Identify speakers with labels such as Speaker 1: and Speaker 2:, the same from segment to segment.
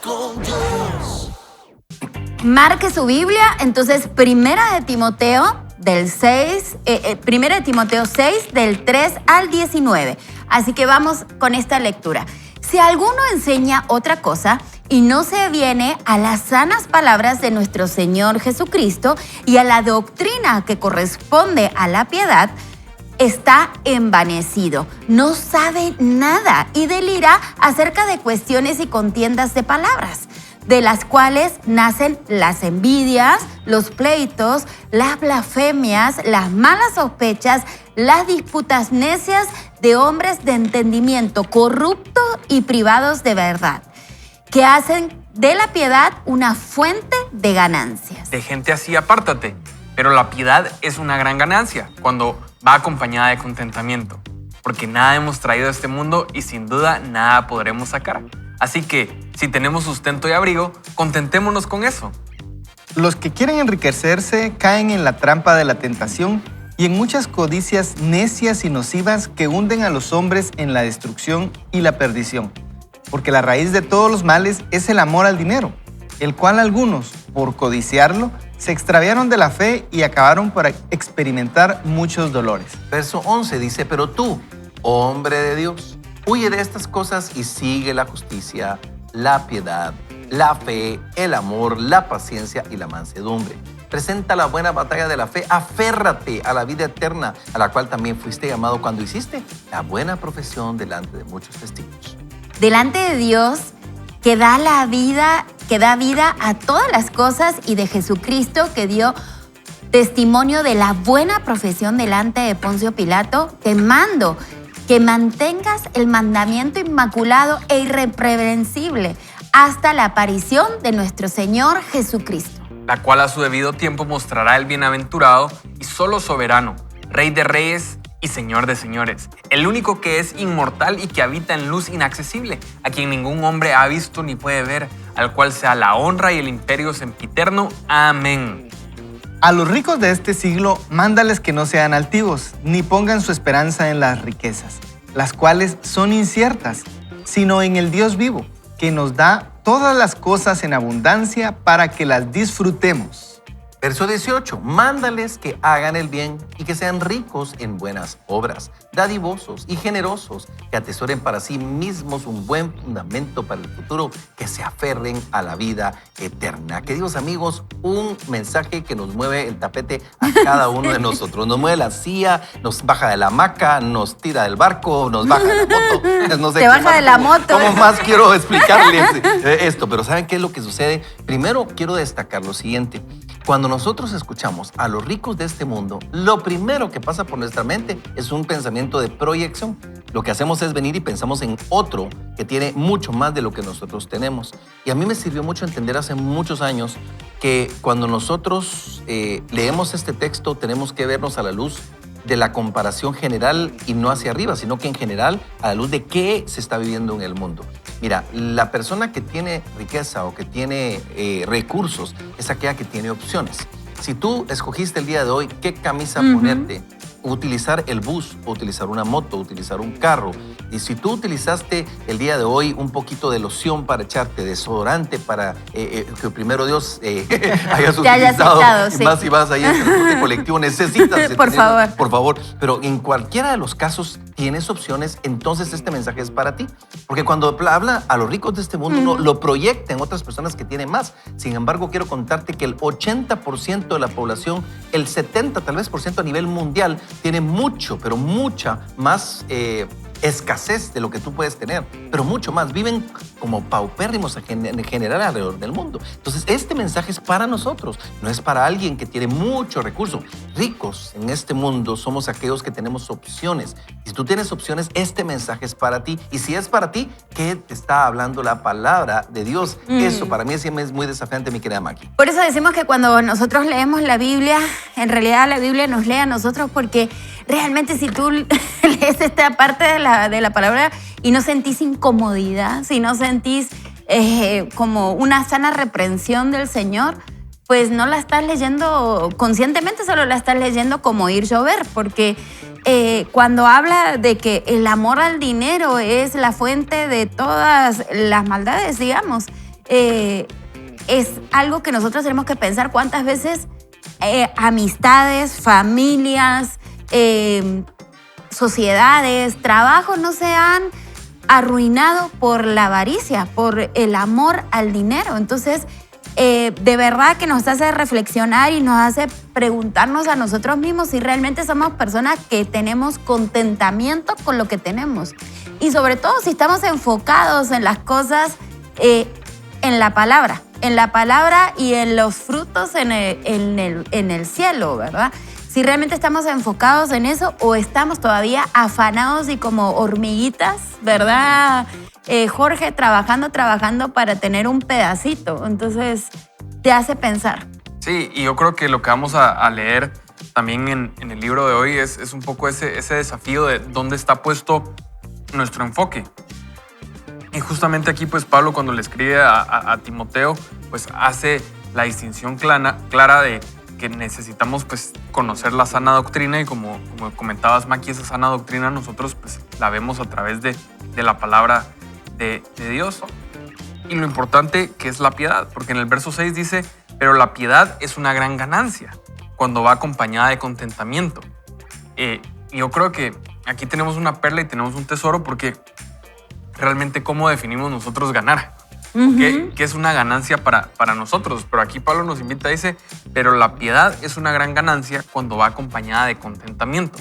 Speaker 1: con Dios.
Speaker 2: Marque su Biblia, entonces, Primera de Timoteo 6, del 3 al 19. Así que vamos con esta lectura. Si alguno enseña otra cosa y no se viene a las sanas palabras de nuestro Señor Jesucristo y a la doctrina que corresponde a la piedad, está envanecido, no sabe nada y delira acerca de cuestiones y contiendas de palabras, de las cuales nacen las envidias, los pleitos, las blasfemias, las malas sospechas, las disputas necias de hombres de entendimiento corrupto y privados de verdad, que hacen de la piedad una fuente de ganancias.
Speaker 3: De gente así apártate, pero la piedad es una gran ganancia cuando va acompañada de contentamiento, porque nada hemos traído a este mundo y sin duda nada podremos sacar. Así que, si tenemos sustento y abrigo, contentémonos con eso.
Speaker 4: Los que quieren enriquecerse caen en la trampa de la tentación y en muchas codicias necias y nocivas que hunden a los hombres en la destrucción y la perdición. Porque la raíz de todos los males es el amor al dinero, el cual algunos, por codiciarlo, se extraviaron de la fe y acabaron por experimentar muchos dolores.
Speaker 5: Verso 11 dice, pero tú, hombre de Dios, huye de estas cosas y sigue la justicia, la piedad, la fe, el amor, la paciencia y la mansedumbre. Presenta la buena batalla de la fe, aférrate a la vida eterna, a la cual también fuiste llamado cuando hiciste la buena profesión delante de muchos testigos.
Speaker 2: Delante de Dios, que da vida a todas las cosas, y de Jesucristo, que dio testimonio de la buena profesión delante de Poncio Pilato, te mando que mantengas el mandamiento inmaculado e irreprensible hasta la aparición de nuestro Señor Jesucristo,
Speaker 3: la cual a su debido tiempo mostrará el bienaventurado y solo soberano, Rey de reyes y Señor de señores, el único que es inmortal y que habita en luz inaccesible, a quien ningún hombre ha visto ni puede ver, al cual sea la honra y el imperio sempiterno. Amén.
Speaker 4: A los ricos de este siglo, mándales que no sean altivos, ni pongan su esperanza en las riquezas, las cuales son inciertas, sino en el Dios vivo, que nos da todas las cosas en abundancia para que las disfrutemos.
Speaker 5: Verso 18, mándales que hagan el bien y que sean ricos en buenas obras, dadivosos y generosos, que atesoren para sí mismos un buen fundamento para el futuro, que se aferren a la vida eterna. Queridos amigos, un mensaje que nos mueve el tapete a cada uno de nosotros. Nos mueve la silla, nos baja de la hamaca, nos tira del barco, nos baja de la moto. No sé
Speaker 2: Te baja de la moto.
Speaker 5: ¿Cómo más quiero explicarles esto? Pero ¿saben qué es lo que sucede? Primero quiero destacar lo siguiente. Cuando nosotros escuchamos a los ricos de este mundo, lo primero que pasa por nuestra mente es un pensamiento de proyección. Lo que hacemos es venir y pensamos en otro que tiene mucho más de lo que nosotros tenemos. Y a mí me sirvió mucho entender hace muchos años que cuando nosotros leemos este texto tenemos que vernos a la luz de la comparación general y no hacia arriba, sino que en general a la luz de qué se está viviendo en el mundo. Mira, la persona que tiene riqueza o que tiene recursos es aquella que tiene opciones. Si tú escogiste el día de hoy qué camisa ponerte, utilizar el bus, o utilizar una moto, utilizar un carro, y si tú utilizaste el día de hoy un poquito de loción para echarte, desodorante para que primero Dios hayas utilizado,
Speaker 2: citado,
Speaker 5: y
Speaker 2: sí.
Speaker 5: más si vas ahí en el transporte colectivo, necesitas
Speaker 2: Por favor.
Speaker 5: por favor, pero en cualquiera de los casos tienes opciones, entonces este mensaje es para ti, porque cuando habla a los ricos de este mundo uno lo proyecta en otras personas que tienen más. Sin embargo, quiero contarte que el 80% de la población, el 70 tal vez por ciento a nivel mundial, tiene mucho, pero mucha más escasez de lo que tú puedes tener, pero mucho más. Viven como paupérrimos en general alrededor del mundo. Entonces, este mensaje es para nosotros, no es para alguien que tiene mucho recurso. Ricos en este mundo somos aquellos que tenemos opciones. Si tú tienes opciones, este mensaje es para ti. Y si es para ti, ¿qué te está hablando la palabra de Dios? Eso para mí siempre es muy desafiante, mi querida Maki.
Speaker 2: Por eso decimos que cuando nosotros leemos la Biblia, en realidad la Biblia nos lee a nosotros, porque realmente si tú lees esta parte de la palabra y no sentís incomodidad, si no sentís como una sana reprensión del Señor, pues no la estás leyendo conscientemente, solo la estás leyendo como ir llover, porque cuando habla de que el amor al dinero es la fuente de todas las maldades, digamos, es algo que nosotros tenemos que pensar cuántas veces amistades, familias, sociedades, trabajos no se han arruinado por la avaricia, por el amor al dinero. Entonces, de verdad que nos hace reflexionar y nos hace preguntarnos a nosotros mismos si realmente somos personas que tenemos contentamiento con lo que tenemos. Y sobre todo si estamos enfocados en las cosas, en la palabra y en los frutos en el cielo, ¿verdad? Si realmente estamos enfocados en eso o estamos todavía afanados y como hormiguitas, ¿verdad? Jorge, trabajando para tener un pedacito. Entonces, te hace pensar.
Speaker 3: Sí, y yo creo que lo que vamos a leer también en el libro de hoy es un poco ese desafío de dónde está puesto nuestro enfoque. Y justamente aquí, pues, Pablo, cuando le escribe a Timoteo, pues hace la distinción clara de que necesitamos, pues, conocer la sana doctrina y como comentabas, Maki, esa sana doctrina nosotros, pues, la vemos a través de la palabra de Dios. Y lo importante que es la piedad, porque en el verso 6 dice, pero la piedad es una gran ganancia cuando va acompañada de contentamiento. Y yo creo que aquí tenemos una perla y tenemos un tesoro, porque realmente cómo definimos nosotros ganar. ¿Qué es una ganancia para nosotros? Pero aquí Pablo nos invita, dice, pero la piedad es una gran ganancia cuando va acompañada de contentamiento.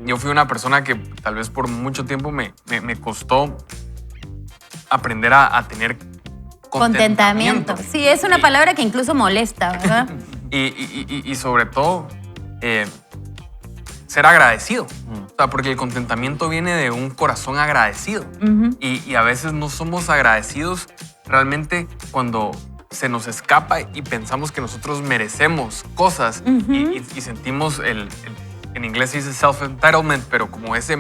Speaker 3: Yo fui una persona que tal vez por mucho tiempo me costó aprender a tener contentamiento.
Speaker 2: Sí, es una palabra que incluso molesta, ¿verdad?
Speaker 3: y sobre todo, ser agradecido. O sea, porque el contentamiento viene de un corazón agradecido. Y a veces no somos agradecidos realmente cuando se nos escapa y pensamos que nosotros merecemos cosas y sentimos en inglés se dice self-entitlement, pero como ese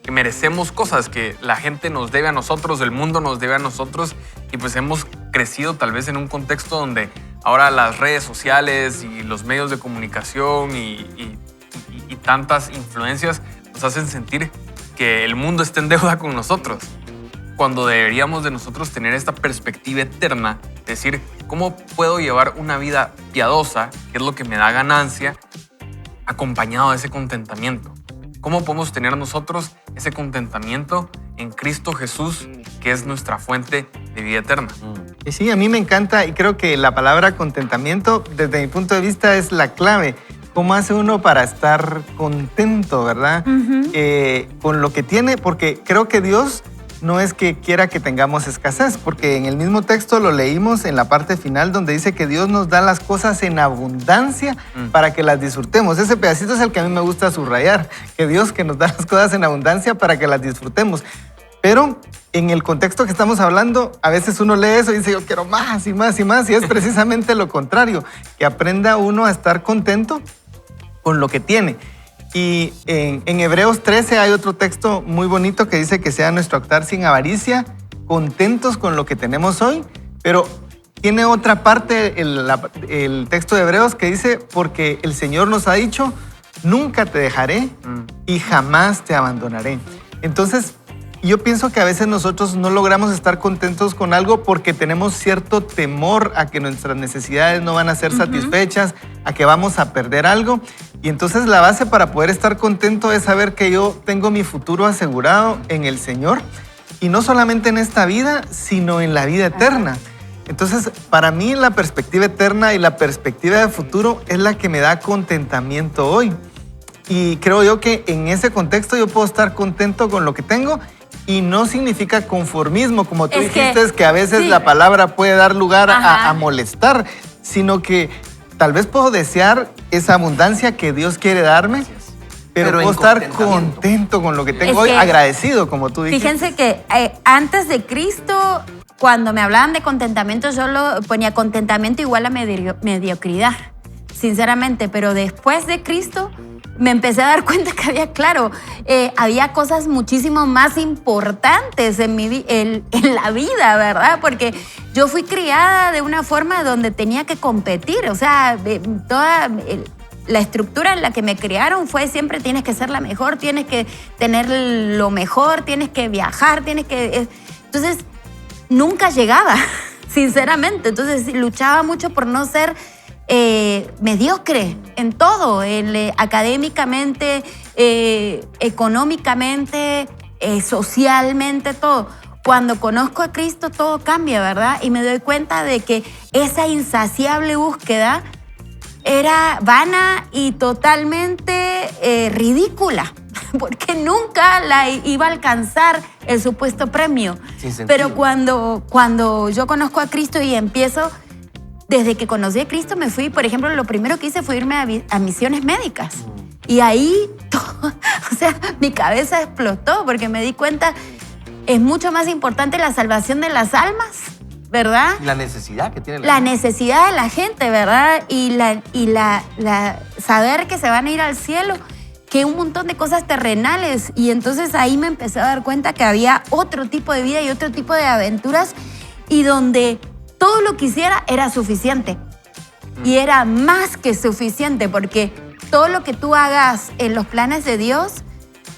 Speaker 3: que merecemos cosas que la gente nos debe a nosotros, el mundo nos debe a nosotros, y pues hemos crecido tal vez en un contexto donde ahora las redes sociales y los medios de comunicación y tantas influencias nos hacen sentir que el mundo está en deuda con nosotros, cuando deberíamos de nosotros tener esta perspectiva eterna, decir, ¿cómo puedo llevar una vida piadosa, que es lo que me da ganancia, acompañado de ese contentamiento? ¿Cómo podemos tener nosotros ese contentamiento en Cristo Jesús, que es nuestra fuente de vida eterna?
Speaker 4: Y sí, a mí me encanta y creo que la palabra contentamiento, desde mi punto de vista, es la clave. ¿Cómo hace uno para estar contento, verdad? Con lo que tiene, porque creo que Dios no es que quiera que tengamos escasez, porque en el mismo texto lo leímos en la parte final donde dice que Dios nos da las cosas en abundancia para que las disfrutemos. Ese pedacito es el que a mí me gusta subrayar, que Dios que nos da las cosas en abundancia para que las disfrutemos. Pero en el contexto que estamos hablando, a veces uno lee eso y dice, yo quiero más y más y más, y es precisamente lo contrario, que aprenda uno a estar contento con lo que tiene. Y en Hebreos 13 hay otro texto muy bonito que dice que sea nuestro actuar sin avaricia, contentos con lo que tenemos hoy, pero tiene otra parte el texto de Hebreos que dice, porque el Señor nos ha dicho, nunca te dejaré y jamás te abandonaré. Entonces, yo pienso que a veces nosotros no logramos estar contentos con algo porque tenemos cierto temor a que nuestras necesidades no van a ser satisfechas, a que vamos a perder algo. Y entonces la base para poder estar contento es saber que yo tengo mi futuro asegurado en el Señor. Y no solamente en esta vida, sino en la vida eterna. Entonces, para mí la perspectiva eterna y la perspectiva de futuro es la que me da contentamiento hoy. Y creo yo que en ese contexto yo puedo estar contento con lo que tengo. Y no significa conformismo, como tú dijiste, que a veces la palabra puede dar lugar a molestar, sino que tal vez puedo desear esa abundancia que Dios quiere darme, pero puedo estar contento con lo que tengo hoy, agradecido, como tú dijiste.
Speaker 2: Fíjense que antes de Cristo, cuando me hablaban de contentamiento, yo lo ponía contentamiento igual a mediocridad, sinceramente, pero después de Cristo me empecé a dar cuenta que había cosas muchísimo más importantes en la vida, ¿verdad? Porque yo fui criada de una forma donde tenía que competir, o sea, toda la estructura en la que me criaron fue siempre tienes que ser la mejor, tienes que tener lo mejor, tienes que viajar, Entonces, nunca llegaba, sinceramente. Entonces luchaba mucho por no ser mediocre en todo, académicamente, económicamente, socialmente, todo. Cuando conozco a Cristo todo cambia, ¿verdad? Y me doy cuenta de que esa insaciable búsqueda era vana y totalmente ridícula, porque nunca la iba a alcanzar el supuesto premio.
Speaker 5: Sin sentido.
Speaker 2: Pero cuando yo conozco a Cristo y empiezo, desde que conocí a Cristo me fui, por ejemplo, lo primero que hice fue irme a misiones médicas. Y ahí, todo, o sea, mi cabeza explotó porque me di cuenta, es mucho más importante la salvación de las almas, ¿verdad?
Speaker 5: La necesidad que tiene
Speaker 2: La necesidad de la gente, ¿verdad? Y saber que se van a ir al cielo, que un montón de cosas terrenales. Y entonces ahí me empecé a dar cuenta que había otro tipo de vida y otro tipo de aventuras y donde todo lo que hiciera era suficiente. Y era más que suficiente porque todo lo que tú hagas en los planes de Dios,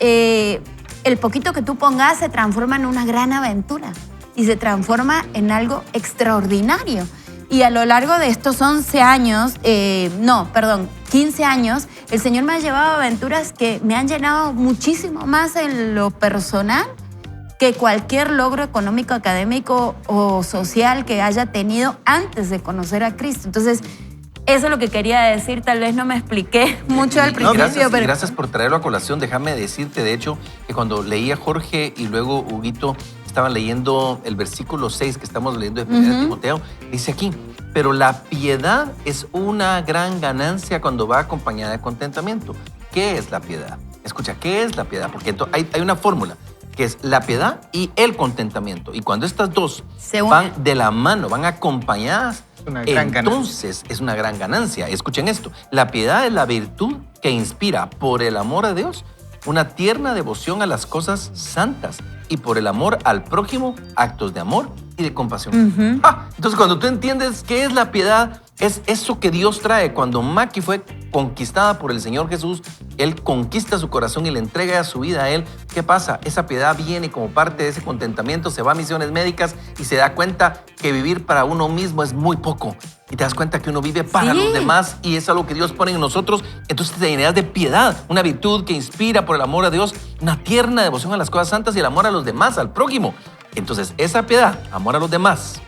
Speaker 2: el poquito que tú pongas se transforma en una gran aventura y se transforma en algo extraordinario. Y a lo largo de estos 11 años, 15 años, el Señor me ha llevado a aventuras que me han llenado muchísimo más en lo personal que cualquier logro económico, académico o social que haya tenido antes de conocer a Cristo. Entonces, eso es lo que quería decir. Tal vez no me expliqué mucho al principio.
Speaker 5: Gracias por traerlo a colación. Déjame decirte, de hecho, que cuando leía Jorge y luego Huguito estaban leyendo el versículo 6 que estamos leyendo de 1 Timoteo, dice aquí, pero la piedad es una gran ganancia cuando va acompañada de contentamiento. ¿Qué es la piedad? Escucha, ¿qué es la piedad? Porque hay una fórmula, que es la piedad y el contentamiento. Y cuando estas dos van de la mano, van acompañadas, entonces es una gran ganancia. Escuchen esto, la piedad es la virtud que inspira por el amor a Dios una tierna devoción a las cosas santas y por el amor al prójimo, actos de amor y de compasión. Entonces, cuando tú entiendes qué es la piedad, es eso que Dios trae. Cuando Maki fue conquistada por el Señor Jesús, Él conquista su corazón y le entrega su vida a Él. ¿Qué pasa? Esa piedad viene como parte de ese contentamiento, se va a misiones médicas y se da cuenta que vivir para uno mismo es muy poco. Y te das cuenta que uno vive para los demás y es algo que Dios pone en nosotros. Entonces te llenas de piedad, una virtud que inspira por el amor a Dios, una tierna devoción a las cosas santas y el amor a los demás, al prójimo. Entonces esa piedad, amor a los demás,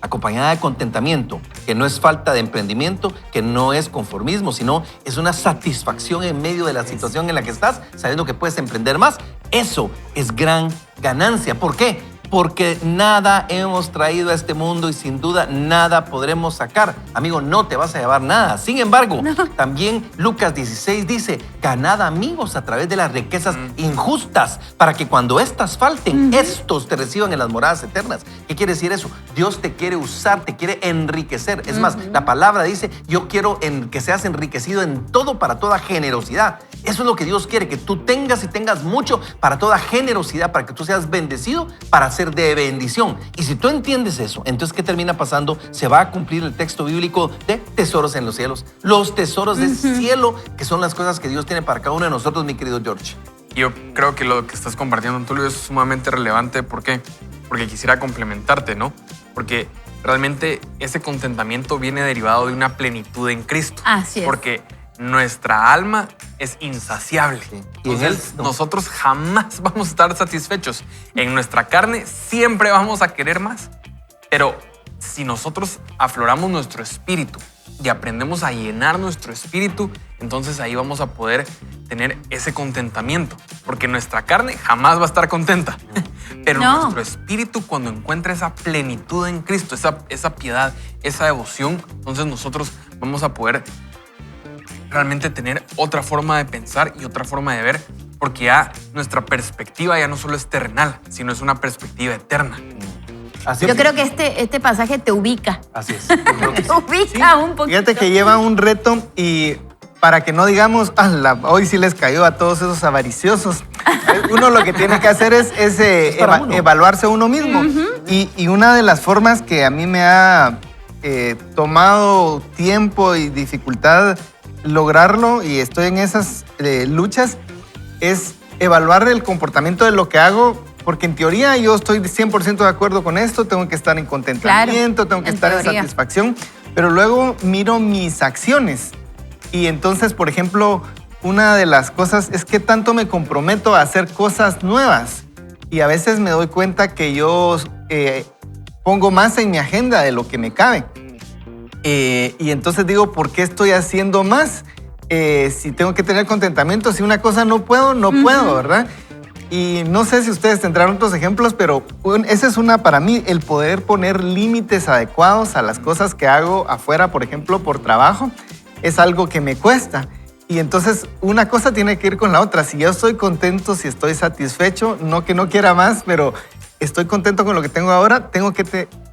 Speaker 5: acompañada de contentamiento, que no es falta de emprendimiento, que no es conformismo, sino es una satisfacción en medio de la situación en la que estás, sabiendo que puedes emprender más. Eso es gran ganancia. ¿Por qué? Porque nada hemos traído a este mundo y sin duda nada podremos sacar. Amigo, no te vas a llevar nada. Sin embargo, también Lucas 16 dice, ganad amigos a través de las riquezas injustas, para que cuando éstas falten, estos te reciban en las moradas eternas. ¿Qué quiere decir eso? Dios te quiere usar, te quiere enriquecer. Es más, la palabra dice, yo quiero que seas enriquecido en todo para toda generosidad. Eso es lo que Dios quiere, que tú tengas y tengas mucho para toda generosidad, para que tú seas bendecido, para ser de bendición. Y si tú entiendes eso, entonces ¿qué termina pasando? Se va a cumplir el texto bíblico de tesoros en los cielos. Los tesoros del cielo, que son las cosas que Dios tiene para cada uno de nosotros, mi querido George.
Speaker 3: Yo creo que lo que estás compartiendo, Tulio, es sumamente relevante. ¿Por qué? Porque quisiera complementarte, ¿no? Porque realmente ese contentamiento viene derivado de una plenitud en Cristo.
Speaker 2: Así es.
Speaker 3: Porque nuestra alma es insaciable.
Speaker 5: Sí. Y
Speaker 3: Entonces, nosotros jamás vamos a estar satisfechos. En nuestra carne siempre vamos a querer más. Pero si nosotros afloramos nuestro espíritu y aprendemos a llenar nuestro espíritu, entonces ahí vamos a poder tener ese contentamiento. Porque nuestra carne jamás va a estar contenta. Pero nuestro espíritu, cuando encuentra esa plenitud en Cristo, esa piedad, esa devoción, entonces nosotros vamos a poder realmente tener otra forma de pensar y otra forma de ver, porque ya nuestra perspectiva ya no solo es terrenal, sino es una perspectiva eterna.
Speaker 2: Yo creo que este pasaje te ubica.
Speaker 5: Así es.
Speaker 2: Te ubica un poquito.
Speaker 4: Fíjate que lleva un reto y para que no digamos, hoy sí les cayó a todos esos avariciosos, uno lo que tiene que hacer es evaluarse a uno mismo. Y una de las formas que a mí me ha tomado tiempo y dificultad lograrlo, y estoy en esas luchas, es evaluar el comportamiento de lo que hago, Porque en teoría yo estoy 100% de acuerdo con esto, tengo que estar en contentamiento, tengo que
Speaker 2: en
Speaker 4: estar en
Speaker 2: teoría.
Speaker 4: satisfacción, pero luego miro mis acciones. Y entonces, por ejemplo, una de las cosas es que tanto me comprometo a hacer cosas nuevas. Y a veces me doy cuenta que yo pongo más en mi agenda de lo que me cabe. Y entonces digo, ¿por qué estoy haciendo más? Si tengo que tener contentamiento, si una cosa no puedo, no puedo, ¿verdad? Y no sé si ustedes tendrán otros ejemplos, pero esa es una para mí, el poder poner límites adecuados a las cosas que hago afuera, por ejemplo, por trabajo, es algo que me cuesta. Y entonces una cosa tiene que ir con la otra. Si yo estoy contento, si estoy satisfecho, no que no quiera más, pero estoy contento con lo que tengo ahora, tengo que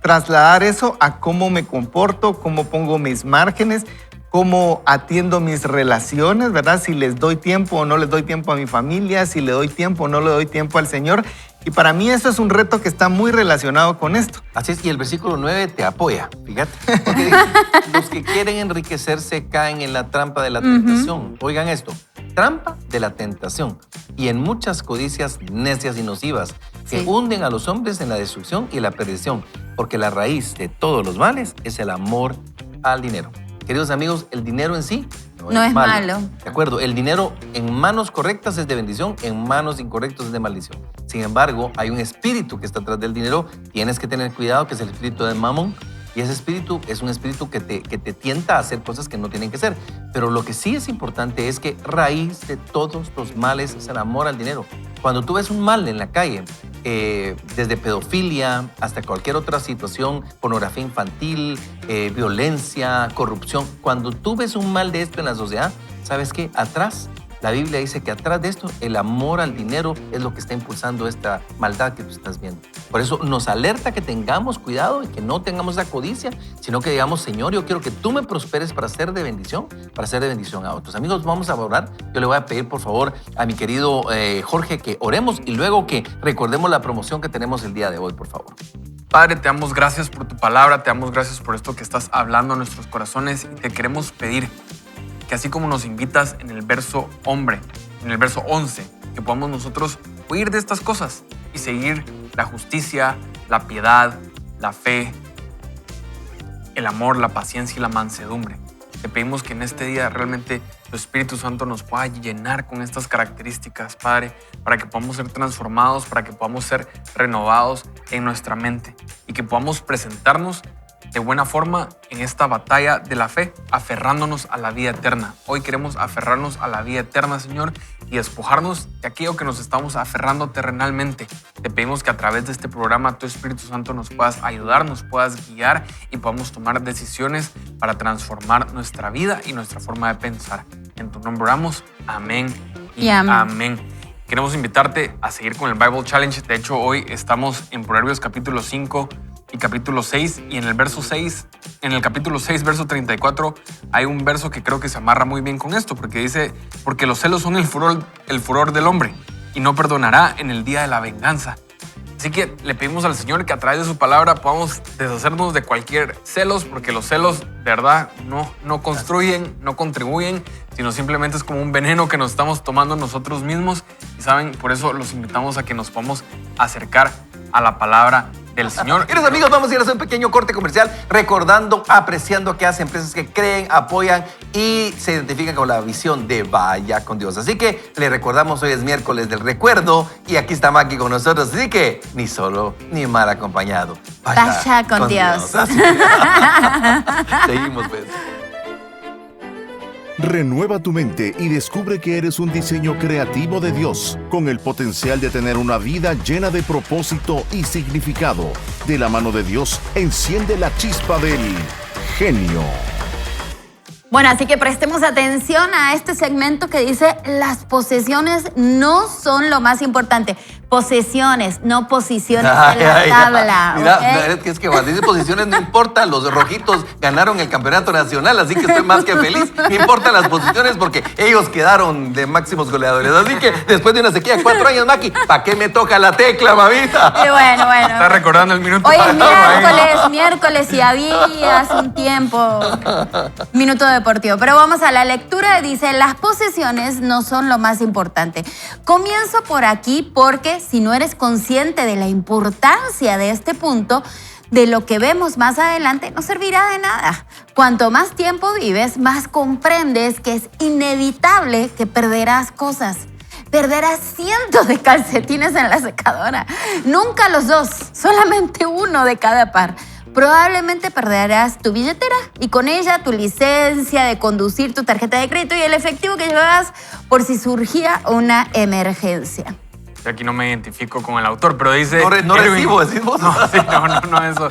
Speaker 4: trasladar eso a cómo me comporto, cómo pongo mis márgenes, cómo atiendo mis relaciones, ¿verdad? Si les doy tiempo o no les doy tiempo a mi familia, si le doy tiempo o no le doy tiempo al Señor. Y para mí eso es un reto que está muy relacionado con esto.
Speaker 5: Así es, y el versículo 9 te apoya, fíjate. Porque dice, los que quieren enriquecerse caen en la trampa de la tentación. Oigan esto, trampa de la tentación. Y en muchas codicias necias y nocivas que hunden a los hombres en la destrucción y la perdición. Porque la raíz de todos los males es el amor al dinero. Queridos amigos, el dinero en sí
Speaker 2: No es malo.
Speaker 5: De acuerdo, el dinero en manos correctas es de bendición, en manos incorrectas es de maldición. Sin embargo, hay un espíritu que está atrás del dinero. Tienes que tener cuidado, que es el espíritu de Mamón. Y ese espíritu es un espíritu que te tienta a hacer cosas que no tienen que ser. Pero lo que sí es importante es que raíz de todos los males es el amor al dinero. Cuando tú ves un mal en la calle, desde pedofilia hasta cualquier otra situación, pornografía infantil, violencia, corrupción, cuando tú ves un mal de esto en la sociedad, ¿sabes qué? Atrás, la Biblia dice que atrás de esto, el amor al dinero es lo que está impulsando esta maldad que tú estás viendo. Por eso nos alerta que tengamos cuidado y que no tengamos esa codicia, sino que digamos, Señor, yo quiero que tú me prosperes para ser de bendición a otros. Amigos, vamos a orar. Yo le voy a pedir, por favor, a mi querido Jorge que oremos y luego que recordemos la promoción que tenemos el día de hoy, por favor.
Speaker 3: Padre, te damos gracias por tu palabra, te damos gracias por esto que estás hablando a nuestros corazones y te queremos pedir que así como nos invitas en el verso 11, que podamos nosotros huir de estas cosas y seguir la justicia, la piedad, la fe, el amor, la paciencia y la mansedumbre. Te pedimos que en este día realmente tu Espíritu Santo nos pueda llenar con estas características, Padre, para que podamos ser transformados, para que podamos ser renovados en nuestra mente y que podamos presentarnos de buena forma en esta batalla de la fe, aferrándonos a la vida eterna. Hoy queremos aferrarnos a la vida eterna, Señor, y despojarnos de aquello que nos estamos aferrando terrenalmente. Te pedimos que a través de este programa tu Espíritu Santo nos puedas ayudar, nos puedas guiar y podamos tomar decisiones para transformar nuestra vida y nuestra forma de pensar. En tu nombre oramos. Amén y amén. Queremos invitarte a seguir con el Bible Challenge. De hecho, hoy estamos en Proverbios capítulo 5 y capítulo 6, y en el capítulo 6, verso 34, hay un verso que creo que se amarra muy bien con esto, porque dice, porque los celos son el furor del hombre, y no perdonará en el día de la venganza. Así que le pedimos al Señor que a través de su palabra podamos deshacernos de cualquier celos, porque los celos, de verdad, no construyen, no contribuyen, sino simplemente es como un veneno que nos estamos tomando nosotros mismos. Y saben, por eso los invitamos a que nos podamos acercar a la palabra del Señor.
Speaker 5: Queridos amigos, vamos a ir a hacer un pequeño corte comercial recordando, apreciando que hace empresas que creen, apoyan y se identifican con la visión de Vaya con Dios. Así que le recordamos, hoy es miércoles del recuerdo y aquí está Maki con nosotros. Así que ni solo ni mal acompañado.
Speaker 2: Vaya con Dios.
Speaker 5: Seguimos, pues.
Speaker 1: Renueva tu mente y descubre que eres un diseño creativo de Dios, con el potencial de tener una vida llena de propósito y significado. De la mano de Dios, enciende la chispa del genio.
Speaker 2: Bueno, así que prestemos atención a este segmento que dice, las posesiones no son lo más importante. Posesiones, no posiciones en la tabla.
Speaker 5: Mira,
Speaker 2: ¿okay?
Speaker 5: es que cuando dice posiciones no importa, los rojitos ganaron el campeonato nacional, así que estoy más que feliz. No importan las posiciones porque ellos quedaron de máximos goleadores. Así que después de una sequía de 4 años, Maki, ¿para qué me toca la tecla, mamita?
Speaker 2: Y bueno.
Speaker 3: Está recordando el minuto.
Speaker 2: Hoy es miércoles y había hace un tiempo minuto deportivo. Pero vamos a la lectura. Dice, las posesiones no son lo más importante. Comienzo por aquí porque que si no eres consciente de la importancia de este punto, de lo que vemos más adelante, no servirá de nada. Cuanto más tiempo vives, más comprendes que es inevitable que perderás cosas. Perderás cientos de calcetines en la secadora. Nunca los dos, solamente uno de cada par. Probablemente perderás tu billetera y con ella tu licencia de conducir, tu tarjeta de crédito y el efectivo que llevabas por si surgía una emergencia.
Speaker 3: Aquí no me identifico con el autor, pero dice...
Speaker 5: No recibo, decimos.
Speaker 3: No, sí, no, eso.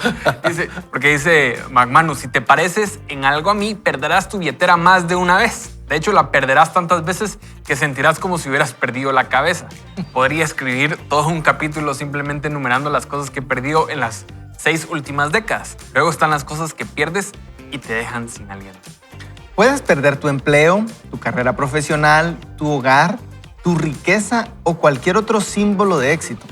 Speaker 3: Porque dice McManus, si te pareces en algo a mí, perderás tu billetera más de una vez. De hecho, la perderás tantas veces que sentirás como si hubieras perdido la cabeza. Podría escribir todo un capítulo simplemente enumerando las cosas que he perdido en las 6 últimas décadas. Luego están las cosas que pierdes y te dejan sin aliento.
Speaker 4: Puedes perder tu empleo, tu carrera profesional, tu hogar, tu riqueza o cualquier otro símbolo de éxito.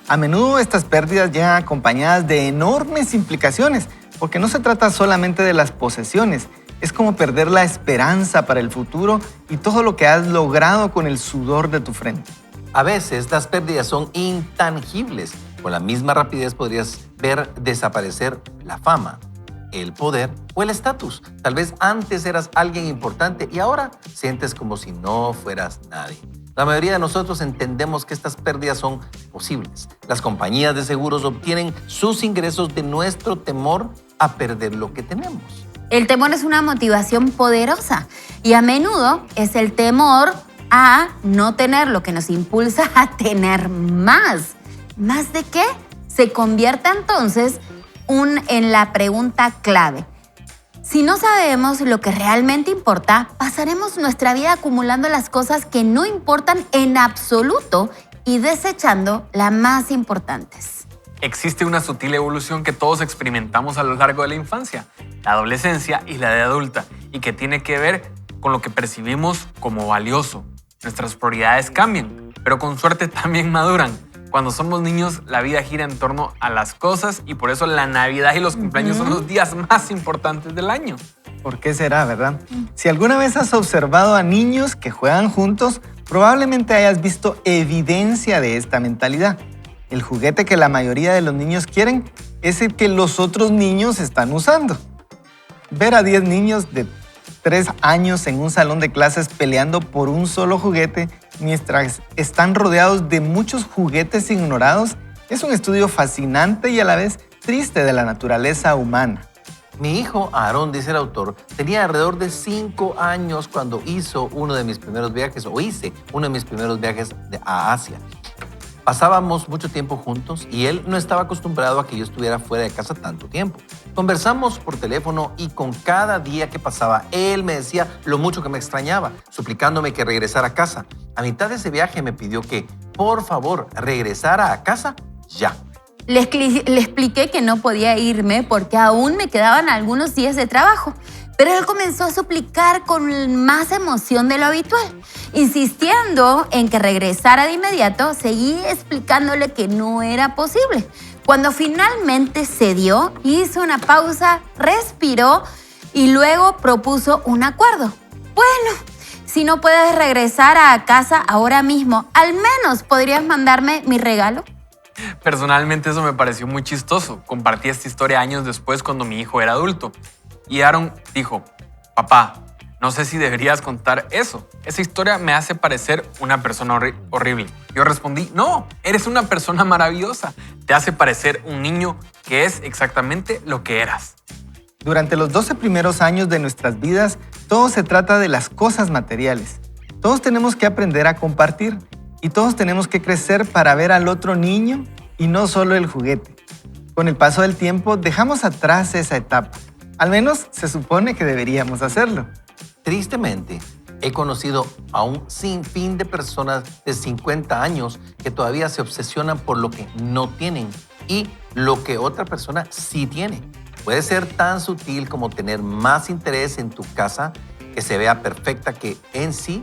Speaker 4: A menudo estas pérdidas llegan acompañadas de enormes implicaciones, porque no se trata solamente de las posesiones, es como perder la esperanza para el futuro y todo lo que has logrado con el sudor de tu frente.
Speaker 5: A veces las pérdidas son intangibles. Con la misma rapidez podrías ver desaparecer la fama, el poder o el estatus. Tal vez antes eras alguien importante y ahora sientes como si no fueras nadie. La mayoría de nosotros entendemos que estas pérdidas son posibles. Las compañías de seguros obtienen sus ingresos de nuestro temor a perder lo que tenemos.
Speaker 2: El temor es una motivación poderosa y a menudo es el temor a no tener lo que nos impulsa a tener más. ¿Más de qué? Se convierte entonces en la pregunta clave. Si no sabemos lo que realmente importa, pasaremos nuestra vida acumulando las cosas que no importan en absoluto y desechando las más importantes.
Speaker 3: Existe una sutil evolución que todos experimentamos a lo largo de la infancia, la adolescencia y la edad adulta, y que tiene que ver con lo que percibimos como valioso. Nuestras prioridades cambian, pero con suerte también maduran. Cuando somos niños, la vida gira en torno a las cosas y por eso la Navidad y los cumpleaños son los días más importantes del año.
Speaker 4: ¿Por qué será, verdad? Si alguna vez has observado a niños que juegan juntos, probablemente hayas visto evidencia de esta mentalidad. El juguete que la mayoría de los niños quieren es el que los otros niños están usando. Ver a 10 niños de 3 años en un salón de clases peleando por un solo juguete mientras están rodeados de muchos juguetes ignorados es un estudio fascinante y a la vez triste de la naturaleza humana.
Speaker 5: Mi hijo Aarón, dice el autor, tenía alrededor de 5 años cuando hice uno de mis primeros viajes a Asia. Pasábamos mucho tiempo juntos y él no estaba acostumbrado a que yo estuviera fuera de casa tanto tiempo. Conversamos por teléfono y con cada día que pasaba, él me decía lo mucho que me extrañaba, suplicándome que regresara a casa. A mitad de ese viaje me pidió que, por favor, regresara a casa ya.
Speaker 2: Le expliqué que no podía irme porque aún me quedaban algunos días de trabajo. Pero él comenzó a suplicar con más emoción de lo habitual. Insistiendo en que regresara de inmediato, seguí explicándole que no era posible. Cuando finalmente cedió, hizo una pausa, respiró y luego propuso un acuerdo. Bueno, si no puedes regresar a casa ahora mismo, al menos podrías mandarme mi regalo.
Speaker 3: Personalmente eso me pareció muy chistoso. Compartí esta historia años después cuando mi hijo era adulto. Y Aaron dijo, papá, no sé si deberías contar eso. Esa historia me hace parecer una persona horrible. Yo respondí, no, eres una persona maravillosa. Te hace parecer un niño que es exactamente lo que eras.
Speaker 4: Durante los 12 primeros años de nuestras vidas, todo se trata de las cosas materiales. Todos tenemos que aprender a compartir y todos tenemos que crecer para ver al otro niño y no solo el juguete. Con el paso del tiempo, dejamos atrás esa etapa. Al menos se supone que deberíamos hacerlo.
Speaker 5: Tristemente, he conocido a un sinfín de personas de 50 años que todavía se obsesionan por lo que no tienen y lo que otra persona sí tiene. Puede ser tan sutil como tener más interés en tu casa que se vea perfecta que en sí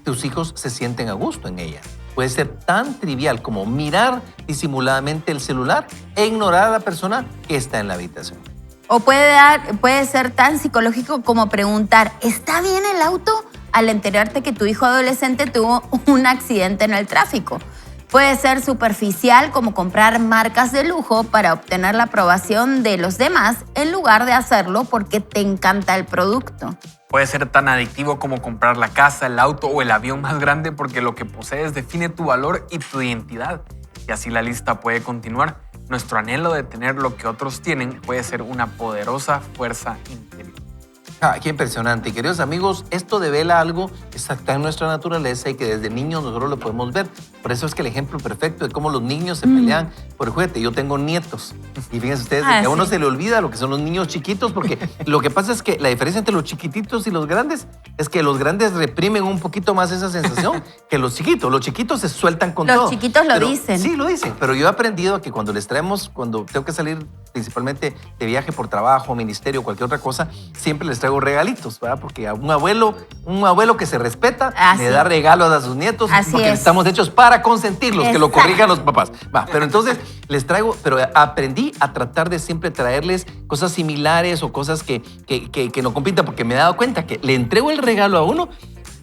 Speaker 5: tus hijos se sienten a gusto en ella. Puede ser tan trivial como mirar disimuladamente el celular e ignorar a la persona que está en la habitación.
Speaker 2: O puede ser tan psicológico como preguntar, ¿está bien el auto? Al enterarte que tu hijo adolescente tuvo un accidente en el tráfico. Puede ser superficial, como comprar marcas de lujo para obtener la aprobación de los demás en lugar de hacerlo porque te encanta el producto.
Speaker 3: Puede ser tan adictivo como comprar la casa, el auto o el avión más grande porque lo que posees define tu valor y tu identidad. Y así la lista puede continuar. Nuestro anhelo de tener lo que otros tienen puede ser una poderosa fuerza interior.
Speaker 5: Qué impresionante. Queridos amigos, esto devela algo que está en nuestra naturaleza y que desde niños nosotros lo podemos ver. Por eso es que el ejemplo perfecto de cómo los niños se pelean por el juguete. Yo tengo nietos y fíjense ustedes de que a uno se le olvida lo que son los niños chiquitos, porque lo que pasa es que la diferencia entre los chiquititos y los grandes es que los grandes reprimen un poquito más esa sensación que los chiquitos. Los chiquitos se sueltan con todo.
Speaker 2: Los chiquitos lo dicen.
Speaker 5: Sí, lo dicen. Pero yo he aprendido que cuando les traemos, cuando tengo que salir principalmente de viaje por trabajo, ministerio, cualquier otra cosa, siempre les traigo regalitos, ¿verdad? Porque a un abuelo que se respeta, le da regalos a sus nietos, porque estamos hechos para consentirlos, que lo corrijan los papás. Pero entonces les traigo, pero aprendí a tratar de siempre traerles cosas similares o cosas que no compitan, porque me he dado cuenta que le entrego el regalo a uno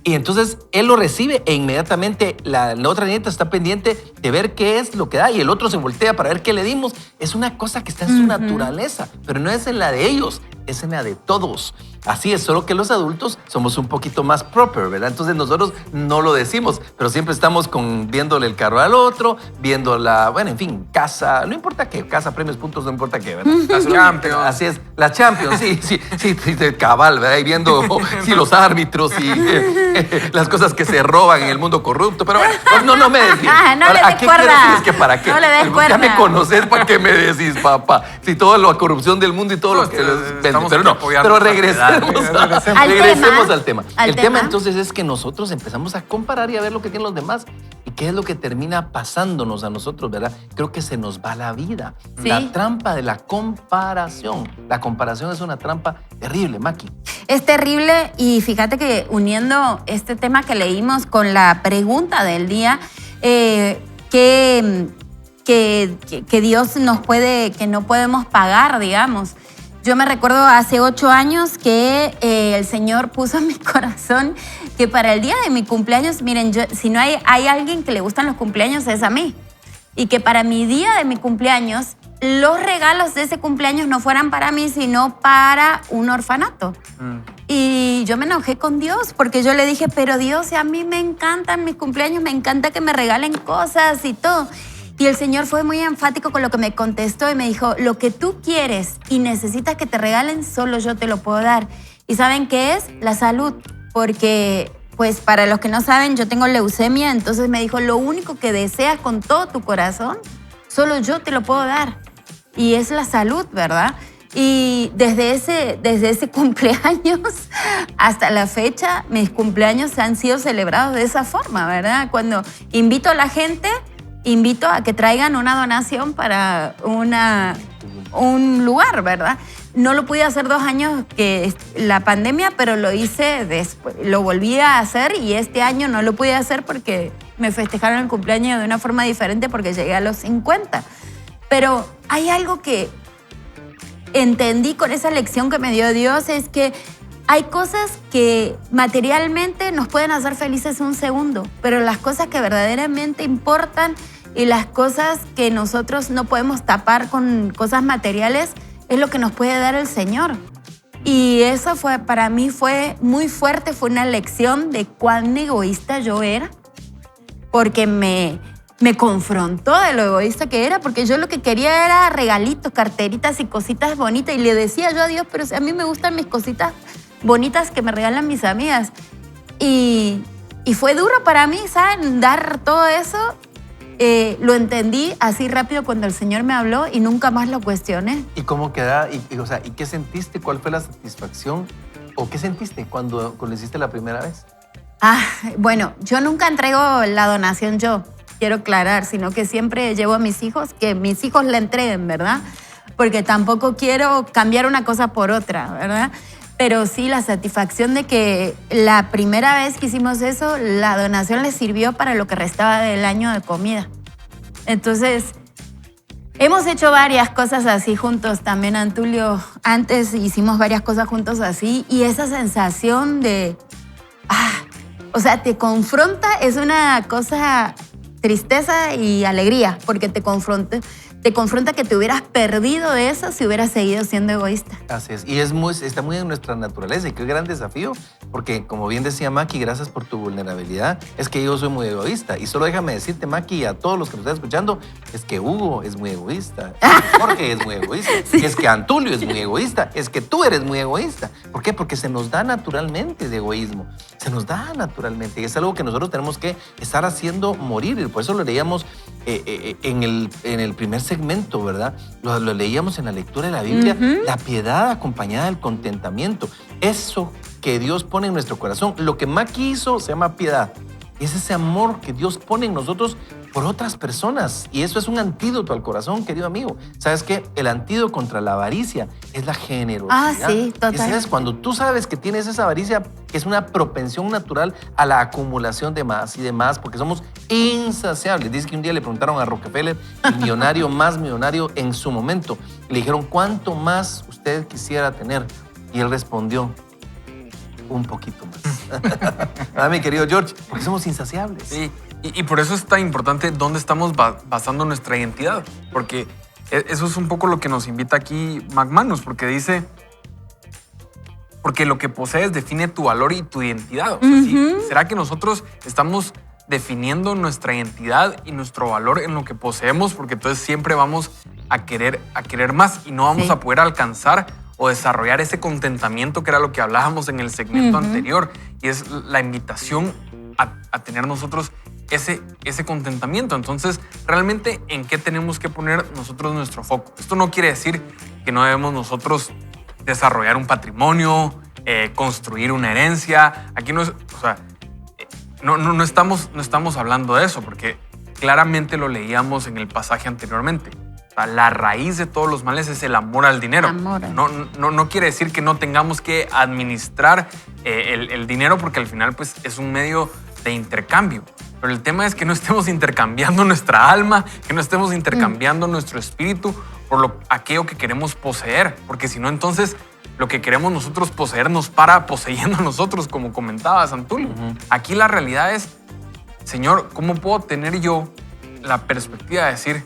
Speaker 5: y entonces él lo recibe e inmediatamente la otra nieta está pendiente de ver qué es lo que da y el otro se voltea para ver qué le dimos. Es una cosa que está en su naturaleza, pero no es en la de ellos, es en la de todos. Así es, solo que los adultos somos un poquito más proper, ¿verdad? Entonces nosotros no lo decimos, pero siempre estamos viéndole el carro al otro, viendo en fin, casa, no importa qué, casa, premios, puntos, no importa qué, ¿verdad?
Speaker 3: Las Champions.
Speaker 5: Así es, las Champions, sí, cabal, ¿verdad? Y viendo los árbitros y las cosas que se roban en el mundo corrupto, pero bueno, no me decís.
Speaker 2: No le des cuerda.
Speaker 5: ¿Es que para qué?
Speaker 2: No le des cuerda.
Speaker 5: Ya me conoces, ¿para qué me decís, papá? Si toda la corrupción del mundo y todo lo que les venden, pero no. Pero regresemos al tema. El tema entonces es que nosotros empezamos a comparar y a ver lo que tienen los demás y qué es lo que termina pasándonos a nosotros, ¿verdad? Creo que se nos va la vida.
Speaker 2: Sí.
Speaker 5: La trampa de la comparación. La comparación es una trampa terrible, Maki.
Speaker 2: Es terrible y fíjate que uniendo este tema que leímos con la pregunta del día, que Dios nos puede, que no podemos pagar, digamos. Yo me recuerdo hace 8 años que el Señor puso en mi corazón que para el día de mi cumpleaños, miren, si no hay alguien que le gustan los cumpleaños es a mí. Y que para mi día de mi cumpleaños, los regalos de ese cumpleaños no fueran para mí, sino para un orfanato. Y yo me enojé con Dios porque yo le dije, pero Dios, a mí me encantan mis cumpleaños, me encanta que me regalen cosas y todo. Y el Señor fue muy enfático con lo que me contestó y me dijo, lo que tú quieres y necesitas que te regalen, solo yo te lo puedo dar. ¿Y saben qué es? La salud. Porque, pues, para los que no saben, yo tengo leucemia, entonces me dijo, lo único que deseas con todo tu corazón, solo yo te lo puedo dar. Y es la salud, ¿verdad? Y desde ese cumpleaños hasta la fecha, mis cumpleaños han sido celebrados de esa forma, ¿verdad? Cuando invito a la gente, invito a que traigan una donación para un lugar, ¿verdad? No lo pude hacer 2 años que la pandemia, pero lo hice después, lo volví a hacer y este año no lo pude hacer porque me festejaron el cumpleaños de una forma diferente porque llegué a los 50. Pero hay algo que entendí con esa lección que me dio Dios, es que hay cosas que materialmente nos pueden hacer felices un segundo, pero las cosas que verdaderamente importan y las cosas que nosotros no podemos tapar con cosas materiales es lo que nos puede dar el Señor. Y eso para mí fue muy fuerte, fue una lección de cuán egoísta yo era, porque me confrontó de lo egoísta que era, porque yo lo que quería era regalitos, carteritas y cositas bonitas. Y le decía yo a Dios, pero si a mí me gustan mis cositas bonitas que me regalan mis amigas. Y fue duro para mí, ¿saben? Dar todo eso. Lo entendí así rápido cuando el Señor me habló y nunca más lo cuestioné.
Speaker 5: ¿Y cómo queda? ¿Y qué sentiste? ¿Cuál fue la satisfacción? ¿O qué sentiste cuando lo hiciste la primera vez?
Speaker 2: Bueno, yo nunca entrego la donación yo, quiero aclarar, sino que siempre llevo a mis hijos, que mis hijos la entreguen, ¿verdad? Porque tampoco quiero cambiar una cosa por otra, ¿verdad? Pero sí, la satisfacción de que la primera vez que hicimos eso, la donación les sirvió para lo que restaba del año de comida. Entonces, hemos hecho varias cosas así juntos. También, Antulio, antes hicimos varias cosas juntos así. Y esa sensación de... o sea, te confronta, es una cosa tristeza y alegría, porque te confronta que te hubieras perdido eso si hubieras seguido siendo egoísta.
Speaker 5: Así es. Y está muy en nuestra naturaleza. Y qué gran desafío, porque como bien decía Maki, gracias por tu vulnerabilidad, es que yo soy muy egoísta. Y solo déjame decirte, Maki, y a todos los que nos están escuchando, es que Hugo es muy egoísta, es que Jorge es muy egoísta,
Speaker 2: Sí.
Speaker 5: es que Antulio es muy egoísta, es que tú eres muy egoísta. ¿Por qué? Porque se nos da naturalmente de egoísmo. Se nos da naturalmente. Y es algo que nosotros tenemos que estar haciendo morir. Y por eso lo leíamos en el primer segmento, ¿verdad? Lo leíamos en la lectura de la Biblia. La piedad acompañada del contentamiento. Eso que Dios pone en nuestro corazón. Lo que Maki hizo se llama piedad. Es ese amor que Dios pone en nosotros por otras personas. Y eso es un antídoto al corazón, querido amigo. ¿Sabes qué? El antídoto contra la avaricia es la generosidad.
Speaker 2: Ah, sí, total.
Speaker 5: Y sabes, cuando tú sabes que tienes esa avaricia, que es una propensión natural a la acumulación de más y de más, porque somos insaciables. Dice que un día le preguntaron a Rockefeller, el millonario más millonario en su momento, le dijeron, ¿cuánto más usted quisiera tener? Y él respondió, un poquito más. Mi querido George, porque somos insaciables.
Speaker 3: Sí, y por eso es tan importante dónde estamos basando nuestra identidad, porque eso es un poco lo que nos invita aquí McManus, porque dice, porque lo que posees define tu valor y tu identidad. O sea, ¿sí? ¿Será que nosotros estamos definiendo nuestra identidad y nuestro valor en lo que poseemos? Porque entonces siempre vamos a querer más y no vamos a poder alcanzar o desarrollar ese contentamiento que era lo que hablábamos en el segmento anterior. Y es la invitación a tener nosotros ese contentamiento. Entonces, realmente, ¿en qué tenemos que poner nosotros nuestro foco? Esto no quiere decir que no debemos nosotros desarrollar un patrimonio, construir una herencia. Aquí no es, o sea, no estamos hablando de eso, porque claramente lo leíamos en el pasaje anteriormente. O sea, la raíz de todos los males es el amor al dinero. No quiere decir que no tengamos que administrar el dinero, porque al final pues, es un medio de intercambio. Pero el tema es que no estemos intercambiando nuestra alma, que no estemos intercambiando nuestro espíritu por aquello que queremos poseer. Porque si no, entonces lo que queremos nosotros poseer nos para poseyendo a nosotros, como comentaba Antulio. Aquí la realidad es, Señor, ¿cómo puedo tener yo la perspectiva de decir,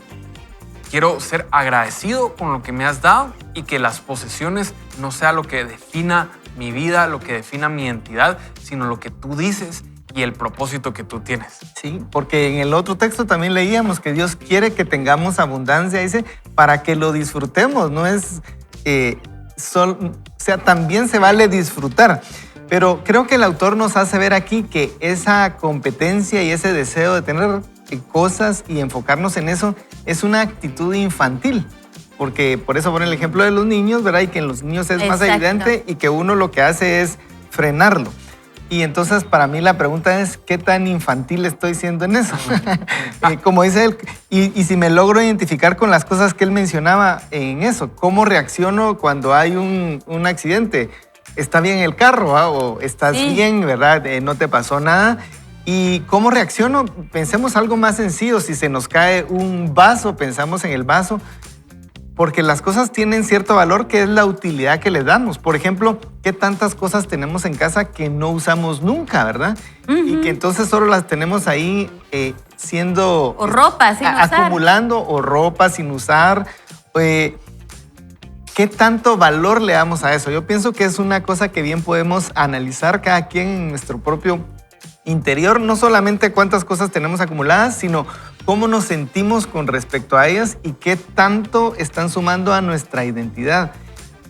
Speaker 3: quiero ser agradecido con lo que me has dado y que las posesiones no sea lo que defina mi vida, lo que defina mi identidad, sino lo que tú dices y el propósito que tú tienes?
Speaker 4: Sí, porque en el otro texto también leíamos que Dios quiere que tengamos abundancia, dice, para que lo disfrutemos. No es, o sea, también se vale disfrutar. Pero creo que el autor nos hace ver aquí que esa competencia y ese deseo de tener cosas y enfocarnos en eso es una actitud infantil. Porque por eso pone el ejemplo de los niños, ¿verdad? Y que en los niños es más evidente y que uno lo que hace es frenarlo. Y entonces para mí la pregunta es, ¿qué tan infantil estoy siendo en eso? Como dice él, y si me logro identificar con las cosas que él mencionaba en eso, ¿cómo reacciono cuando hay un accidente? ¿Está bien el carro? ¿O estás bien, verdad? ¿No te pasó nada? ¿Y cómo reacciono? Pensemos algo más sencillo. Si se nos cae un vaso, pensamos en el vaso, porque las cosas tienen cierto valor, que es la utilidad que les damos. Por ejemplo, ¿qué tantas cosas tenemos en casa que no usamos nunca, verdad? Y que entonces solo las tenemos ahí siendo...
Speaker 2: O ropa sin usar.
Speaker 4: Acumulando, o ropa sin usar. ¿Qué tanto valor le damos a eso? Yo pienso que es una cosa que bien podemos analizar cada quien en nuestro propio interior. No solamente cuántas cosas tenemos acumuladas, sino cómo nos sentimos con respecto a ellas y qué tanto están sumando a nuestra identidad.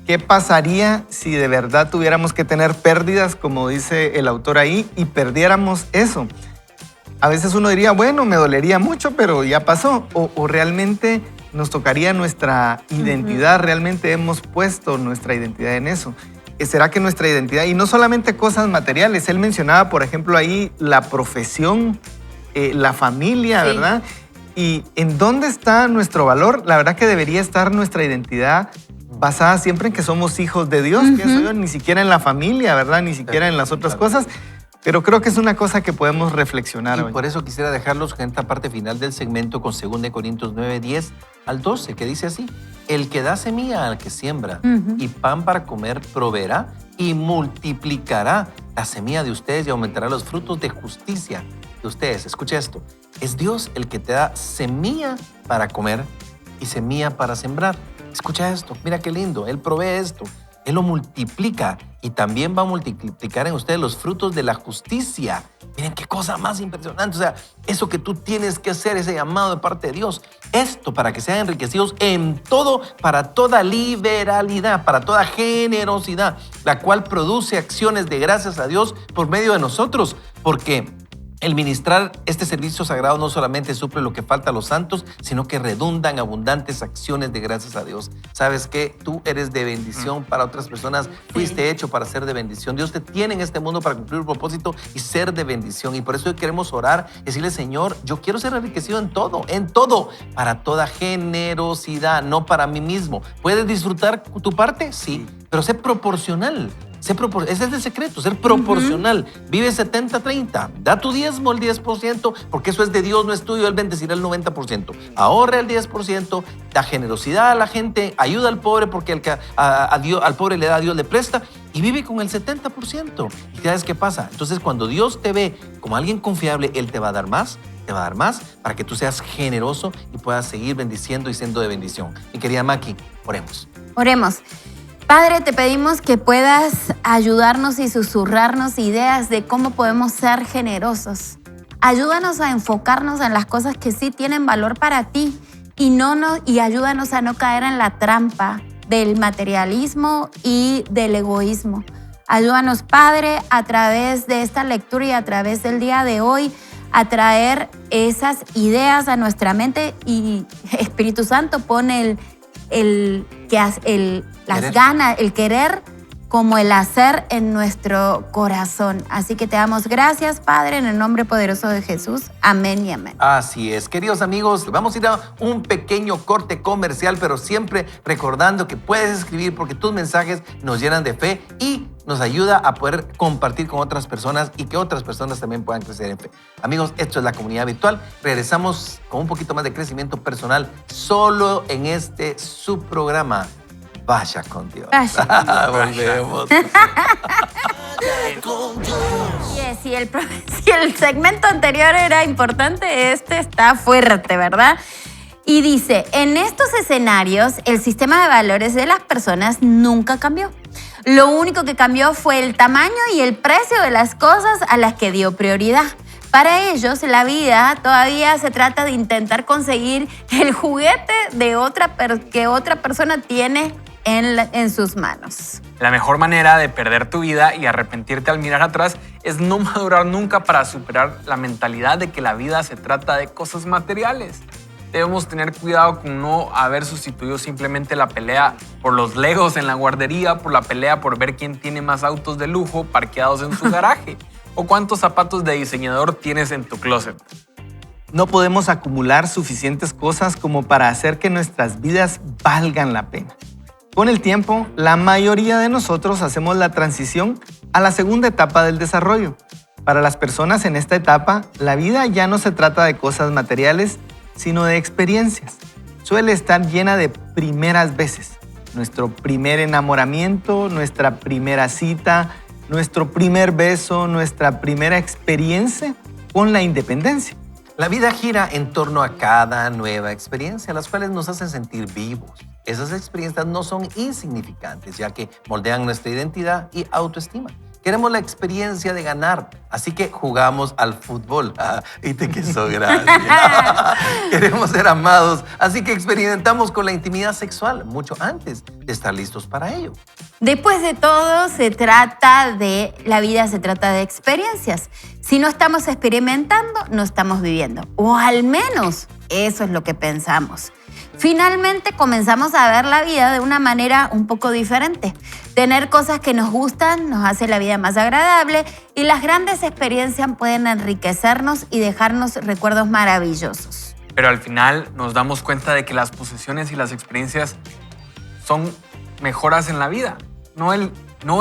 Speaker 4: ¿Qué pasaría si de verdad tuviéramos que tener pérdidas, como dice el autor ahí, y perdiéramos eso? A veces uno diría, bueno, me dolería mucho, pero ya pasó. O realmente nos tocaría nuestra identidad, realmente hemos puesto nuestra identidad en eso. ¿Será que nuestra identidad, y no solamente cosas materiales, él mencionaba, por ejemplo, ahí la profesión, la familia, ¿verdad? ¿Y en dónde está nuestro valor? La verdad que debería estar nuestra identidad basada siempre en que somos hijos de Dios, pienso yo, ni siquiera en la familia, ¿verdad? Ni siquiera en las otras cosas. Pero creo que es una cosa que podemos reflexionar hoy.
Speaker 5: Y por eso quisiera dejarlos en esta parte final del segmento con 2 Corintios 9, 10 al 12, que dice así: el que da semilla al que siembra y pan para comer proveerá y multiplicará la semilla de ustedes y aumentará los frutos de justicia de de ustedes, escuche esto, es Dios el que te da semilla para comer y semilla para sembrar. Escucha esto, mira qué lindo, Él provee esto, Él lo multiplica y también va a multiplicar en ustedes los frutos de la justicia. Miren qué cosa más impresionante, o sea, eso que tú tienes que hacer, ese llamado de parte de Dios, esto para que sean enriquecidos en todo, para toda liberalidad, para toda generosidad, la cual produce acciones de gracias a Dios por medio de nosotros, porque el ministrar este servicio sagrado no solamente suple lo que falta a los santos, sino que redunda en abundantes acciones de gracias a Dios. ¿Sabes qué? Tú eres de bendición para otras personas. Fuiste hecho para ser de bendición. Dios te tiene en este mundo para cumplir un propósito y ser de bendición. Y por eso hoy queremos orar, decirle, Señor, yo quiero ser enriquecido en todo, para toda generosidad, no para mí mismo. ¿Puedes disfrutar tu parte? Sí, pero sé proporcional. Ese es el secreto, ser proporcional. Vive 70-30. Da tu diezmo el 10%, porque eso es de Dios, no es tuyo. Él bendecirá el 90%. Ahorra el 10%, da generosidad a la gente, ayuda al pobre, porque al pobre le da, Dios le presta, y vive con el 70%. ¿Y sabes qué pasa? Entonces, cuando Dios te ve como alguien confiable, Él te va a dar más. Te va a dar más para que tú seas generoso y puedas seguir bendiciendo y siendo de bendición. Mi querida Maki, oremos.
Speaker 2: Oremos. Padre, te pedimos que puedas ayudarnos y susurrarnos ideas de cómo podemos ser generosos. Ayúdanos a enfocarnos en las cosas que sí tienen valor para ti y ayúdanos a no caer en la trampa del materialismo y del egoísmo. Ayúdanos, Padre, a través de esta lectura y a través del día de hoy, a traer esas ideas a nuestra mente, y Espíritu Santo pone las ganas, el querer como el hacer en nuestro corazón. Así que te damos gracias, Padre, en el nombre poderoso de Jesús. Amén y amén.
Speaker 5: Así es, queridos amigos, vamos a ir a un pequeño corte comercial, pero siempre recordando que puedes escribir porque tus mensajes nos llenan de fe y nos ayuda a poder compartir con otras personas y que otras personas también puedan crecer en fe. Amigos, esto es la comunidad virtual. Regresamos con un poquito más de crecimiento personal solo en este subprograma. Vaya con Dios. Volvemos.
Speaker 2: Si el segmento anterior era importante, este está fuerte, ¿verdad? Y dice, en estos escenarios, el sistema de valores de las personas nunca cambió. Lo único que cambió fue el tamaño y el precio de las cosas a las que dio prioridad. Para ellos, la vida todavía se trata de intentar conseguir el juguete que otra persona tiene en sus manos.
Speaker 3: La mejor manera de perder tu vida y arrepentirte al mirar atrás es no madurar nunca para superar la mentalidad de que la vida se trata de cosas materiales. Debemos tener cuidado con no haber sustituido simplemente la pelea por los Legos en la guardería por la pelea por ver quién tiene más autos de lujo parqueados en su garaje o cuántos zapatos de diseñador tienes en tu closet.
Speaker 4: No podemos acumular suficientes cosas como para hacer que nuestras vidas valgan la pena. Con el tiempo, la mayoría de nosotros hacemos la transición a la segunda etapa del desarrollo. Para las personas en esta etapa, la vida ya no se trata de cosas materiales, sino de experiencias. Suele estar llena de primeras veces. Nuestro primer enamoramiento, nuestra primera cita, nuestro primer beso, nuestra primera experiencia con la independencia.
Speaker 5: La vida gira en torno a cada nueva experiencia, las cuales nos hacen sentir vivos. Esas experiencias no son insignificantes, ya que moldean nuestra identidad y autoestima. Queremos la experiencia de ganar, así que jugamos al fútbol. Viste que eso, gracias. Queremos ser amados, así que experimentamos con la intimidad sexual mucho antes de estar listos para ello.
Speaker 2: Después de todo, la vida se trata de experiencias. Si no estamos experimentando, no estamos viviendo. O al menos eso es lo que pensamos. Finalmente comenzamos a ver la vida de una manera un poco diferente. Tener cosas que nos gustan nos hace la vida más agradable y las grandes experiencias pueden enriquecernos y dejarnos recuerdos maravillosos.
Speaker 3: Pero al final nos damos cuenta de que las posesiones y las experiencias son mejoras en la vida, no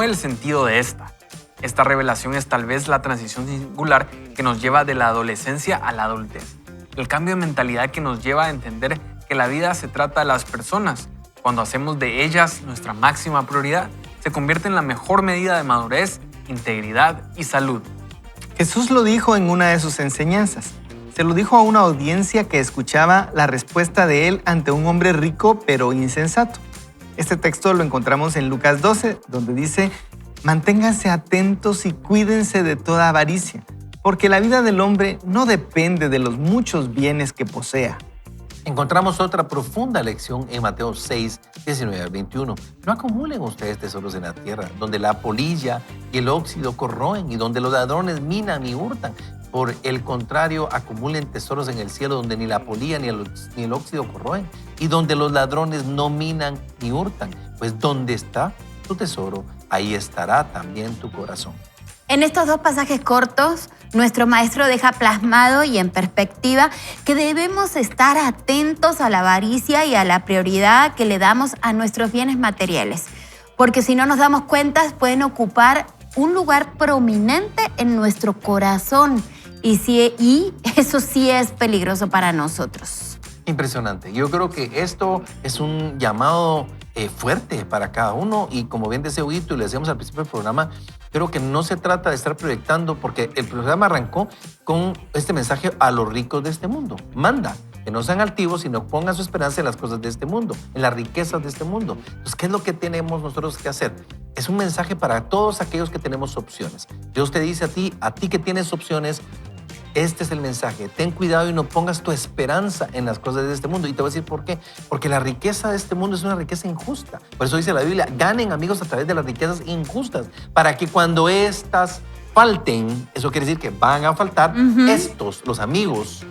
Speaker 3: el sentido de esta. Esta revelación es tal vez la transición singular que nos lleva de la adolescencia a la adultez. El cambio de mentalidad que nos lleva a entender que la vida se trata de las personas. Cuando hacemos de ellas nuestra máxima prioridad, se convierte en la mejor medida de madurez, integridad y salud.
Speaker 4: Jesús lo dijo en una de sus enseñanzas. Se lo dijo a una audiencia que escuchaba la respuesta de él ante un hombre rico pero insensato. Este texto lo encontramos en Lucas 12, donde dice: manténganse atentos y cuídense de toda avaricia, porque la vida del hombre no depende de los muchos bienes que posea.
Speaker 5: Encontramos otra profunda lección en Mateo 6, 19 al 21. No acumulen ustedes tesoros en la tierra, donde la polilla y el óxido corroen y donde los ladrones minan y hurtan. Por el contrario, acumulen tesoros en el cielo, donde ni la polilla ni el óxido corroen y donde los ladrones no minan ni hurtan. Pues donde está tu tesoro, ahí estará también tu corazón.
Speaker 2: En estos dos pasajes cortos, nuestro maestro deja plasmado y en perspectiva que debemos estar atentos a la avaricia y a la prioridad que le damos a nuestros bienes materiales, porque si no nos damos cuenta pueden ocupar un lugar prominente en nuestro corazón y eso sí es peligroso para nosotros.
Speaker 5: Impresionante. Yo creo que esto es un llamado fuerte para cada uno y como bien decía Huguito y le decíamos al principio del programa, creo que no se trata de estar proyectando, porque el programa arrancó con este mensaje a los ricos de este mundo. Manda, que no sean altivos, sino pongan su esperanza en las cosas de este mundo, en las riquezas de este mundo. Entonces, ¿qué es lo que tenemos nosotros que hacer? Es un mensaje para todos aquellos que tenemos opciones. Dios te dice a ti que tienes opciones, este es el mensaje. Ten cuidado y no pongas tu esperanza en las cosas de este mundo. Y te voy a decir por qué. Porque la riqueza de este mundo es una riqueza injusta. Por eso dice la Biblia, ganen amigos a través de las riquezas injustas, para que cuando estas falten, eso quiere decir que van a faltar, estos, los amigos,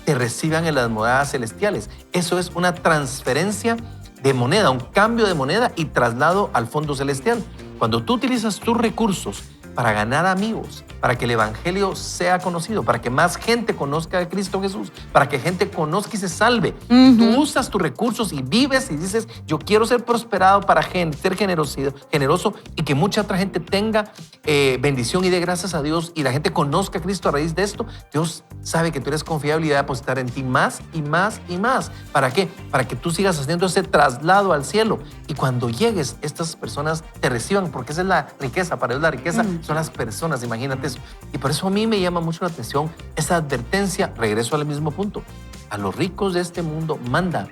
Speaker 5: te reciban en las monedas celestiales. Eso es una transferencia de moneda, un cambio de moneda y traslado al fondo celestial. Cuando tú utilizas tus recursos para ganar amigos, para que el evangelio sea conocido, para que más gente conozca a Cristo Jesús, para que gente conozca y se salve. Tú usas tus recursos y vives y dices, yo quiero ser prosperado para ser generoso y que mucha otra gente tenga bendición y dé gracias a Dios y la gente conozca a Cristo a raíz de esto. Dios sabe que tú eres confiable y va a depositar en ti más y más y más. ¿Para qué? Para que tú sigas haciendo ese traslado al cielo y cuando llegues, estas personas te reciban, porque esa es la riqueza. Para Dios la riqueza son las personas, imagínate eso. Y por eso a mí me llama mucho la atención esa advertencia. Regreso al mismo punto. A los ricos de este mundo manda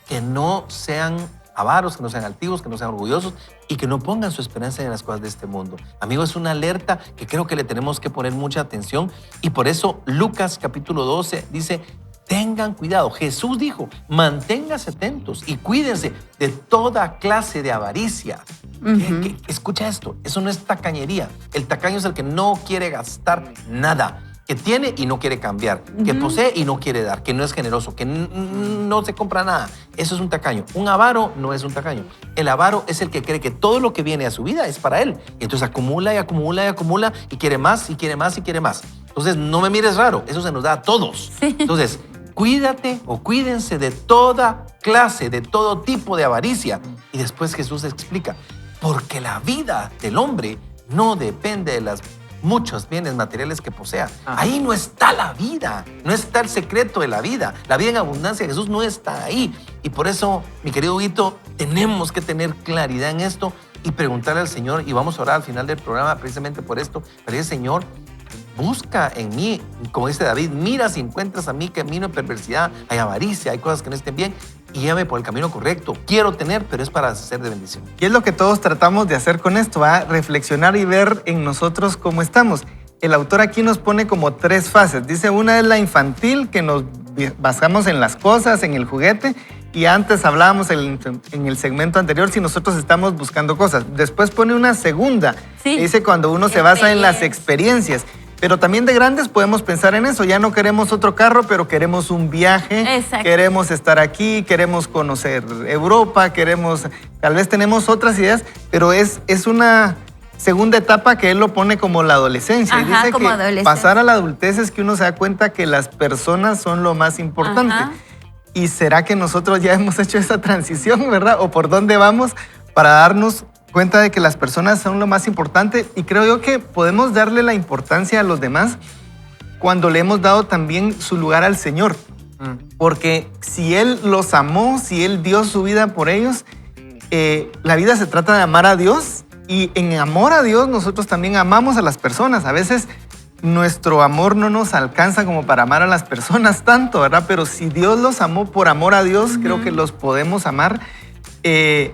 Speaker 5: que no sean avaros, que no sean altivos, que no sean orgullosos y que no pongan su esperanza en las cosas de este mundo. Amigo, es una alerta que creo que le tenemos que poner mucha atención y por eso Lucas capítulo 12 dice: tengan cuidado. Jesús dijo, manténganse atentos y cuídense de toda clase de avaricia. Escucha esto, eso no es tacañería. El tacaño es el que no quiere gastar nada, que tiene y no quiere cambiar, que posee y no quiere dar, que no es generoso, que no se compra nada. Eso es un tacaño. Un avaro no es un tacaño. El avaro es el que cree que todo lo que viene a su vida es para él. Y entonces acumula y acumula y acumula y quiere más y quiere más y quiere más. Entonces no me mires raro, eso se nos da a todos. Sí. Entonces, cuídate o cuídense de toda clase, de todo tipo de avaricia. Y después Jesús explica, porque la vida del hombre no depende de las muchos bienes materiales que posea. Ahí no está la vida, no está el secreto de la vida. La vida en abundancia de Jesús no está ahí. Y por eso, mi querido Huguito, tenemos que tener claridad en esto y preguntarle al Señor, y vamos a orar al final del programa precisamente por esto, pero el Señor, busca en mí, como dice David, mira si encuentras a mí camino de perversidad, hay avaricia, hay cosas que no estén bien, y llévame por el camino correcto. Quiero tener, pero es para ser de bendición.
Speaker 4: Y es lo que todos tratamos de hacer con esto, reflexionar y ver en nosotros cómo estamos. El autor aquí nos pone como 3 fases. Dice, una es la infantil, que nos basamos en las cosas, en el juguete, y antes hablábamos en el segmento anterior si nosotros estamos buscando cosas. Después pone una segunda, que dice cuando uno se basa en las experiencias. Pero también de grandes podemos pensar en eso. Ya no queremos otro carro, pero queremos un viaje. Exacto. Queremos estar aquí, queremos conocer Europa, tal vez tenemos otras ideas, pero es una segunda etapa que él lo pone como la adolescencia. Ajá, y dice como que pasar a la adultez es que uno se da cuenta que las personas son lo más importante. Ajá. ¿Y será que nosotros ya hemos hecho esa transición, verdad? ¿O por dónde vamos para darnos cuenta de que las personas son lo más importante? Y creo yo que podemos darle la importancia a los demás cuando le hemos dado también su lugar al Señor. Porque si Él los amó, si Él dio su vida por ellos, la vida se trata de amar a Dios y en amor a Dios nosotros también amamos a las personas. A veces nuestro amor no nos alcanza como para amar a las personas tanto, ¿verdad? Pero si Dios los amó por amor a Dios, creo que los podemos amar. Y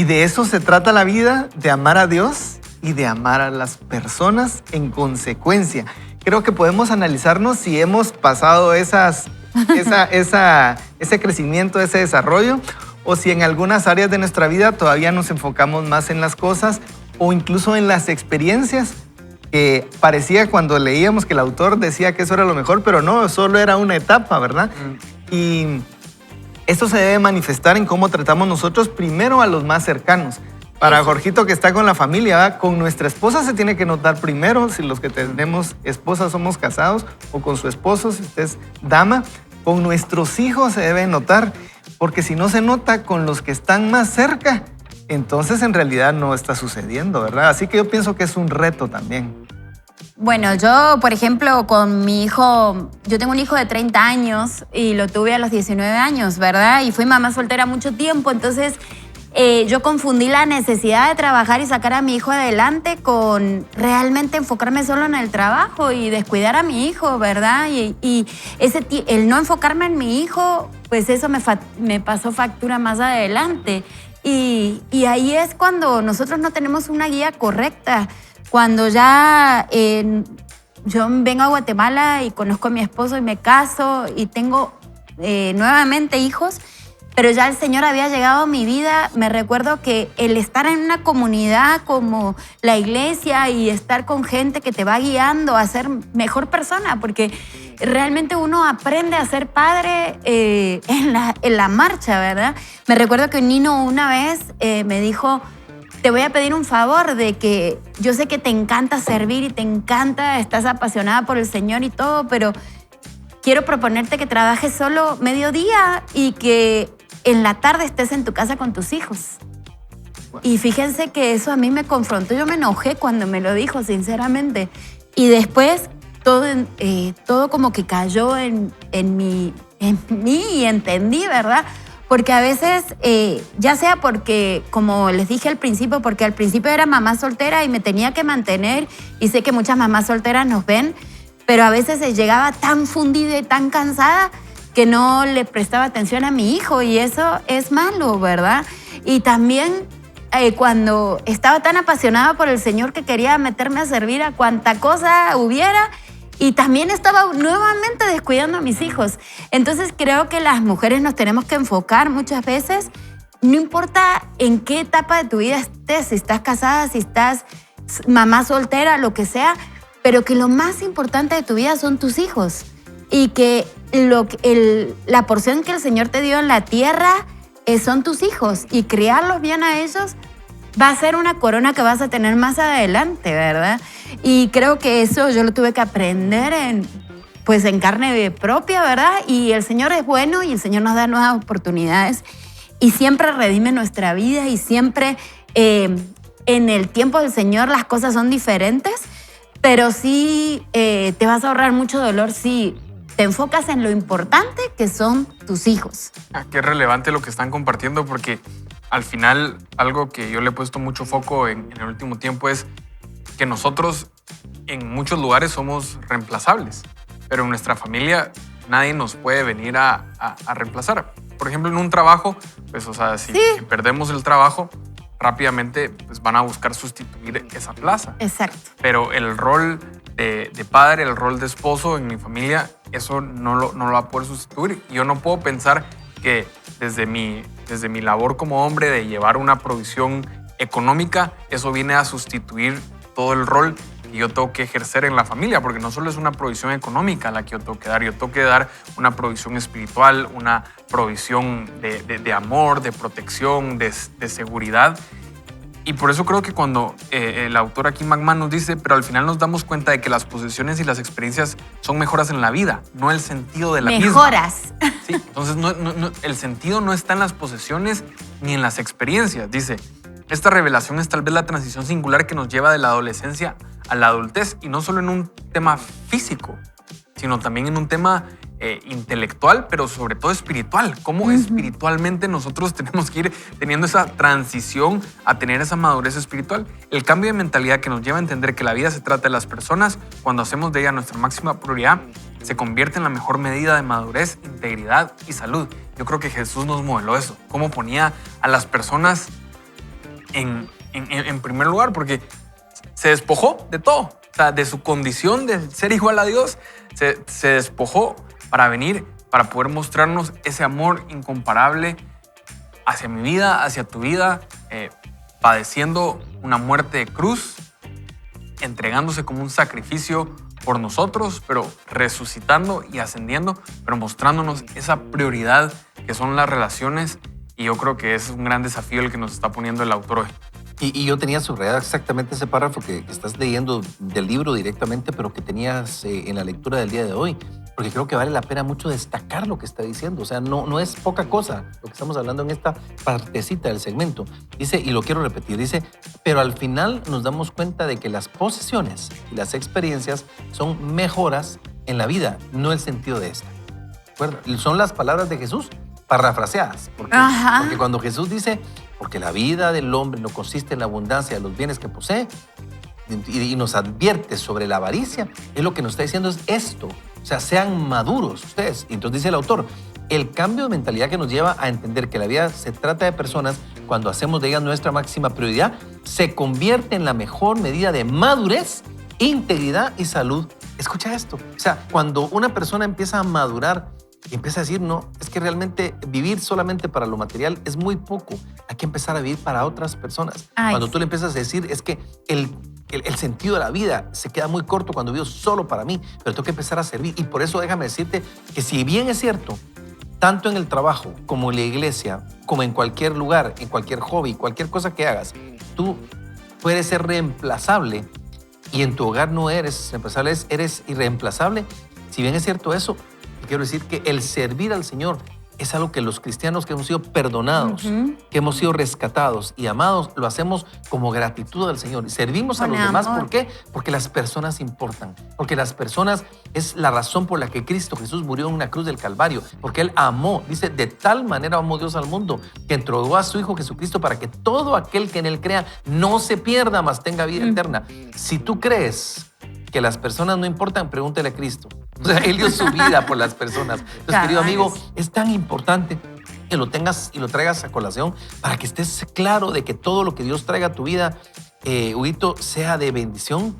Speaker 4: de eso se trata la vida, de amar a Dios y de amar a las personas en consecuencia. Creo que podemos analizarnos si hemos pasado ese crecimiento, ese desarrollo, o si en algunas áreas de nuestra vida todavía nos enfocamos más en las cosas o incluso en las experiencias. Parecía cuando leíamos que el autor decía que eso era lo mejor, pero no, solo era una etapa, ¿verdad? Y esto se debe manifestar en cómo tratamos nosotros primero a los más cercanos. Para Jorgito, que está con la familia, ¿verdad? Con nuestra esposa se tiene que notar primero, si los que tenemos esposa somos casados, o con su esposo, si usted es dama. Con nuestros hijos se debe notar, porque si no se nota con los que están más cerca, entonces en realidad no está sucediendo, ¿verdad? Así que yo pienso que es un reto también.
Speaker 2: Bueno, yo, por ejemplo, con mi hijo, yo tengo un hijo de 30 años y lo tuve a los 19 años, ¿verdad? Y fui mamá soltera mucho tiempo, entonces yo confundí la necesidad de trabajar y sacar a mi hijo adelante con realmente enfocarme solo en el trabajo y descuidar a mi hijo, ¿verdad? Y el no enfocarme en mi hijo, pues eso me pasó factura más adelante. Y ahí es cuando nosotros no tenemos una guía correcta. Cuando ya yo vengo a Guatemala y conozco a mi esposo y me caso y tengo nuevamente hijos, pero ya el Señor había llegado a mi vida. Me recuerdo que el estar en una comunidad como la iglesia y estar con gente que te va guiando a ser mejor persona, porque realmente uno aprende a ser padre en la marcha, ¿verdad? Me recuerdo que Nino una vez me dijo: te voy a pedir un favor, de que yo sé que te encanta servir y te encanta, estás apasionada por el Señor y todo, pero quiero proponerte que trabajes solo mediodía y que en la tarde estés en tu casa con tus hijos. Y fíjense que eso a mí me confrontó. Yo me enojé cuando me lo dijo, sinceramente. Y después todo como que cayó en mí y entendí, ¿verdad? Porque a veces, ya sea porque, como les dije al principio, porque al principio era mamá soltera y me tenía que mantener, y sé que muchas mamás solteras nos ven, pero a veces llegaba tan fundida y tan cansada que no le prestaba atención a mi hijo, y eso es malo, ¿verdad? Y también cuando estaba tan apasionada por el Señor que quería meterme a servir a cuanta cosa hubiera, y también estaba nuevamente descuidando a mis hijos. Entonces creo que las mujeres nos tenemos que enfocar muchas veces, no importa en qué etapa de tu vida estés, si estás casada, si estás mamá soltera, lo que sea, pero que lo más importante de tu vida son tus hijos, y que la porción que el Señor te dio en la tierra son tus hijos, y criarlos bien a ellos va a ser una corona que vas a tener más adelante, ¿verdad? Y creo que eso yo lo tuve que aprender en carne propia, ¿verdad? Y el Señor es bueno y el Señor nos da nuevas oportunidades y siempre redime nuestra vida, y siempre en el tiempo del Señor las cosas son diferentes, pero sí te vas a ahorrar mucho dolor si te enfocas en lo importante que son tus hijos.
Speaker 3: Qué relevante lo que están compartiendo, porque al final algo que yo le he puesto mucho foco en el último tiempo es que nosotros en muchos lugares somos reemplazables, pero en nuestra familia nadie nos puede venir a reemplazar. Por ejemplo, en un trabajo, pues, o sea, si perdemos el trabajo, rápidamente pues, van a buscar sustituir esa plaza.
Speaker 2: Exacto.
Speaker 3: Pero el rol de padre, el rol de esposo en mi familia, eso no lo va a poder sustituir. Y yo no puedo pensar que desde mi labor como hombre de llevar una provisión económica, eso viene a sustituir todo el rol que yo tengo que ejercer en la familia, porque no solo es una provisión económica la que yo tengo que dar una provisión espiritual, una provisión de amor, de protección, de seguridad. Y por eso creo que cuando el autor aquí, McMahon, nos dice, pero al final nos damos cuenta de que las posesiones y las experiencias son mejoras en la vida, no el sentido de la misma.
Speaker 2: Mejoras.
Speaker 3: Sí, entonces el sentido no está en las posesiones ni en las experiencias. Dice, esta revelación es tal vez la transición singular que nos lleva de la adolescencia a la adultez, y no solo en un tema físico, sino también en un tema intelectual, pero sobre todo espiritual. Cómo espiritualmente nosotros tenemos que ir teniendo esa transición a tener esa madurez espiritual. El cambio de mentalidad que nos lleva a entender que la vida se trata de las personas, cuando hacemos de ella nuestra máxima prioridad, se convierte en la mejor medida de madurez, integridad y salud. Yo creo que Jesús nos modeló eso, cómo ponía a las personas en primer lugar, porque se despojó de todo. O sea, de su condición de ser igual a Dios, se despojó para venir, para poder mostrarnos ese amor incomparable hacia mi vida, hacia tu vida, padeciendo una muerte de cruz, entregándose como un sacrificio por nosotros, pero resucitando y ascendiendo, pero mostrándonos esa prioridad que son las relaciones. Y yo creo que es un gran desafío el que nos está poniendo el autor hoy.
Speaker 5: Y yo tenía subrayado exactamente ese párrafo que estás leyendo del libro directamente, pero que tenías en la lectura del día de hoy, porque creo que vale la pena mucho destacar lo que está diciendo. O sea, no es poca cosa lo que estamos hablando en esta partecita del segmento. Dice, y lo quiero repetir, dice, pero al final nos damos cuenta de que las posesiones y las experiencias son mejoras en la vida, no el sentido de esta. ¿De acuerdo? Son las palabras de Jesús parafraseadas. Porque cuando Jesús dice, porque la vida del hombre no consiste en la abundancia de los bienes que posee, y nos advierte sobre la avaricia, es lo que nos está diciendo es esto. O sea, sean maduros ustedes. Y entonces dice el autor, el cambio de mentalidad que nos lleva a entender que la vida se trata de personas, cuando hacemos de ellas nuestra máxima prioridad, se convierte en la mejor medida de madurez, integridad y salud. Escucha esto. O sea, cuando una persona empieza a madurar y empieza a decir, no, es que realmente vivir solamente para lo material es muy poco. Hay que empezar a vivir para otras personas. Cuando tú le empiezas a decir, es que el sentido de la vida se queda muy corto cuando vivo solo para mí, pero tengo que empezar a servir. Y por eso déjame decirte que si bien es cierto, tanto en el trabajo como en la iglesia, como en cualquier lugar, en cualquier hobby, cualquier cosa que hagas, tú puedes ser reemplazable y en tu hogar no eres reemplazable, eres irreemplazable. Si bien es cierto eso, quiero decir que el servir al Señor es algo que los cristianos que hemos sido perdonados, que hemos sido rescatados y amados, lo hacemos como gratitud al Señor. Y servimos a los demás, ¿por qué? Porque las personas importan. Porque las personas es la razón por la que Cristo Jesús murió en una cruz del Calvario. Porque Él amó, dice, de tal manera amó Dios al mundo, que entregó a su Hijo Jesucristo para que todo aquel que en Él crea no se pierda, mas tenga vida eterna. Si tú crees que las personas no importan, pregúntale a Cristo. O sea, Él dio su vida por las personas. Entonces, querido amigo, es tan importante que lo tengas y lo traigas a colación para que estés claro de que todo lo que Dios traiga a tu vida, Huguito, sea de bendición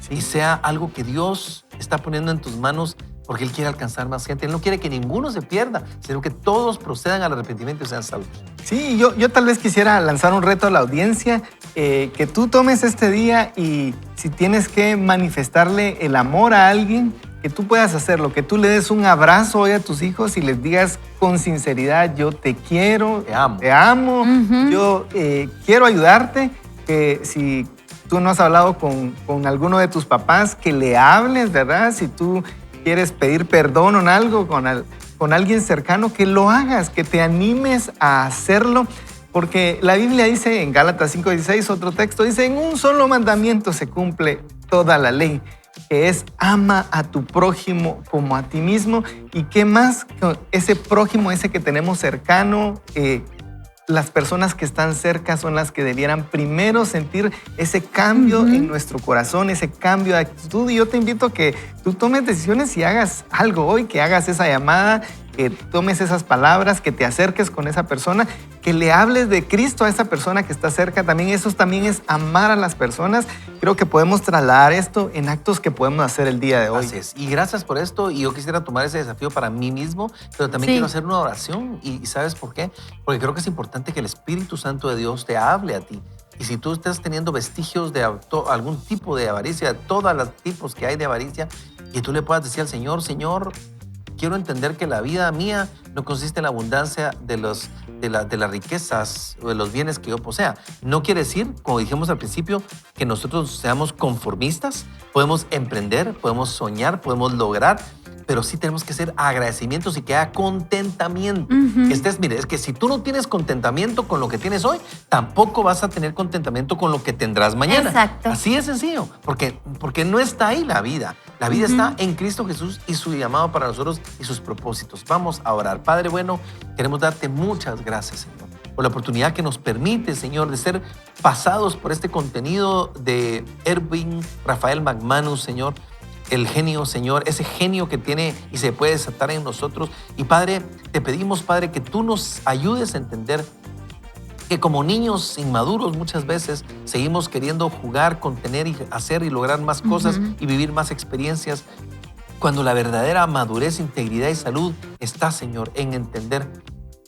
Speaker 5: y sea algo que Dios está poniendo en tus manos porque Él quiere alcanzar más gente. Él no quiere que ninguno se pierda, sino que todos procedan al arrepentimiento y sean salvos.
Speaker 4: Sí, yo tal vez quisiera lanzar un reto a la audiencia, que tú tomes este día y si tienes que manifestarle el amor a alguien, que tú puedas hacerlo, que tú le des un abrazo hoy a tus hijos y les digas con sinceridad, yo te quiero, te amo, yo quiero ayudarte, que si tú no has hablado con alguno de tus papás, que le hables, ¿verdad? Si tú quieres pedir perdón en algo con alguien cercano, que lo hagas, que te animes a hacerlo, porque la Biblia dice en Gálatas 5:16, otro texto, dice, en un solo mandamiento se cumple toda la ley, que es ama a tu prójimo como a ti mismo. ¿Y qué más? Ese prójimo, ese que tenemos cercano, las personas que están cerca son las que debieran primero sentir ese cambio en nuestro corazón, ese cambio de actitud. Y yo te invito a que tú tomes decisiones y hagas algo hoy, que hagas esa llamada, que tomes esas palabras, que te acerques con esa persona, que le hables de Cristo a esa persona que está cerca. También eso también es amar a las personas. Creo que podemos trasladar esto en actos que podemos hacer el día de hoy.
Speaker 5: Así es. Y gracias por esto. Y yo quisiera tomar ese desafío para mí mismo, pero también quiero hacer una oración. ¿Y sabes por qué? Porque creo que es importante que el Espíritu Santo de Dios te hable a ti. Y si tú estás teniendo vestigios de algún tipo de avaricia, de todos los tipos que hay de avaricia, y tú le puedas decir al Señor, Señor, quiero entender que la vida mía no consiste en la abundancia de las riquezas o de los bienes que yo posea. No quiere decir, como dijimos al principio, que nosotros seamos conformistas. Podemos emprender, podemos soñar, podemos lograr, pero sí tenemos que ser agradecimientos y que haya contentamiento. Mire, es que si tú no tienes contentamiento con lo que tienes hoy, tampoco vas a tener contentamiento con lo que tendrás mañana.
Speaker 2: Exacto.
Speaker 5: Así de sencillo, porque no está ahí la vida. La vida está en Cristo Jesús y su llamado para nosotros y sus propósitos. Vamos a orar. Padre bueno, queremos darte muchas gracias, Señor, por la oportunidad que nos permite, Señor, de ser pasados por este contenido de Erwin Rafael McManus, Señor. El genio, Señor, ese genio que tiene y se puede desatar en nosotros. Y Padre, te pedimos, Padre, que tú nos ayudes a entender que como niños inmaduros muchas veces seguimos queriendo jugar, contener y hacer y lograr más cosas y vivir más experiencias, cuando la verdadera madurez, integridad y salud está, Señor, en entender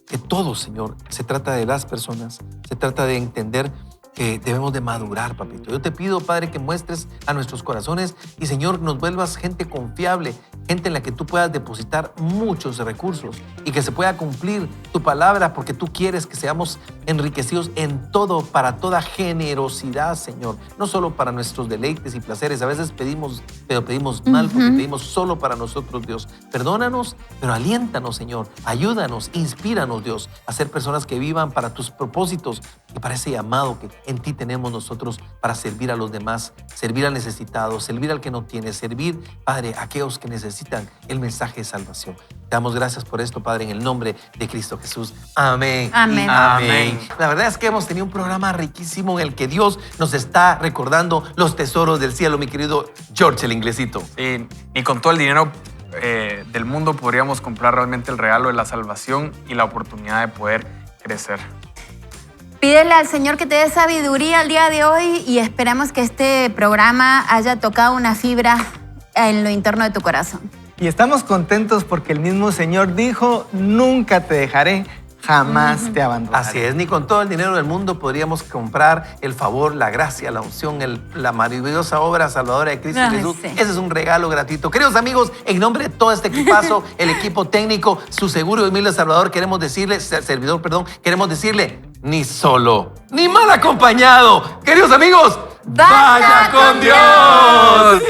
Speaker 5: que todo, Señor, se trata de las personas, se trata de entender que debemos de madurar, papito. Yo te pido, Padre, que muestres a nuestros corazones y, Señor, nos vuelvas gente confiable, gente en la que tú puedas depositar muchos recursos y que se pueda cumplir tu palabra, porque tú quieres que seamos enriquecidos en todo, para toda generosidad, Señor. No solo para nuestros deleites y placeres. A veces pedimos, pero pedimos mal porque pedimos solo para nosotros, Dios. Perdónanos, pero aliéntanos, Señor. Ayúdanos, inspíranos, Dios, a ser personas que vivan para tus propósitos y para ese llamado que en ti tenemos nosotros para servir a los demás, servir al necesitado, servir al que no tiene, servir, Padre, a aquellos que necesitan el mensaje de salvación. Te damos gracias por esto, Padre, en el nombre de Cristo Jesús. Amén.
Speaker 2: Amén.
Speaker 5: Amén. La verdad es que hemos tenido un programa riquísimo en el que Dios nos está recordando los tesoros del cielo, mi querido George, el inglesito.
Speaker 3: Sí, ni con todo el dinero del mundo podríamos comprar realmente el regalo de la salvación y la oportunidad de poder crecer.
Speaker 2: Pídele al Señor que te dé sabiduría el día de hoy y esperamos que este programa haya tocado una fibra en lo interno de tu corazón.
Speaker 4: Y estamos contentos porque el mismo Señor dijo, nunca te dejaré, jamás te abandonaré.
Speaker 5: Así es, ni con todo el dinero del mundo podríamos comprar el favor, la gracia, la unción, la maravillosa obra salvadora de Cristo Jesús.
Speaker 2: Sí.
Speaker 5: Ese es un regalo gratuito. Queridos amigos, en nombre de todo este equipazo, el equipo técnico, su seguro y humilde Salvador, queremos decirle, queremos decirle, ni solo, ni mal acompañado. Queridos amigos,
Speaker 2: ¡Vaya con
Speaker 5: Dios!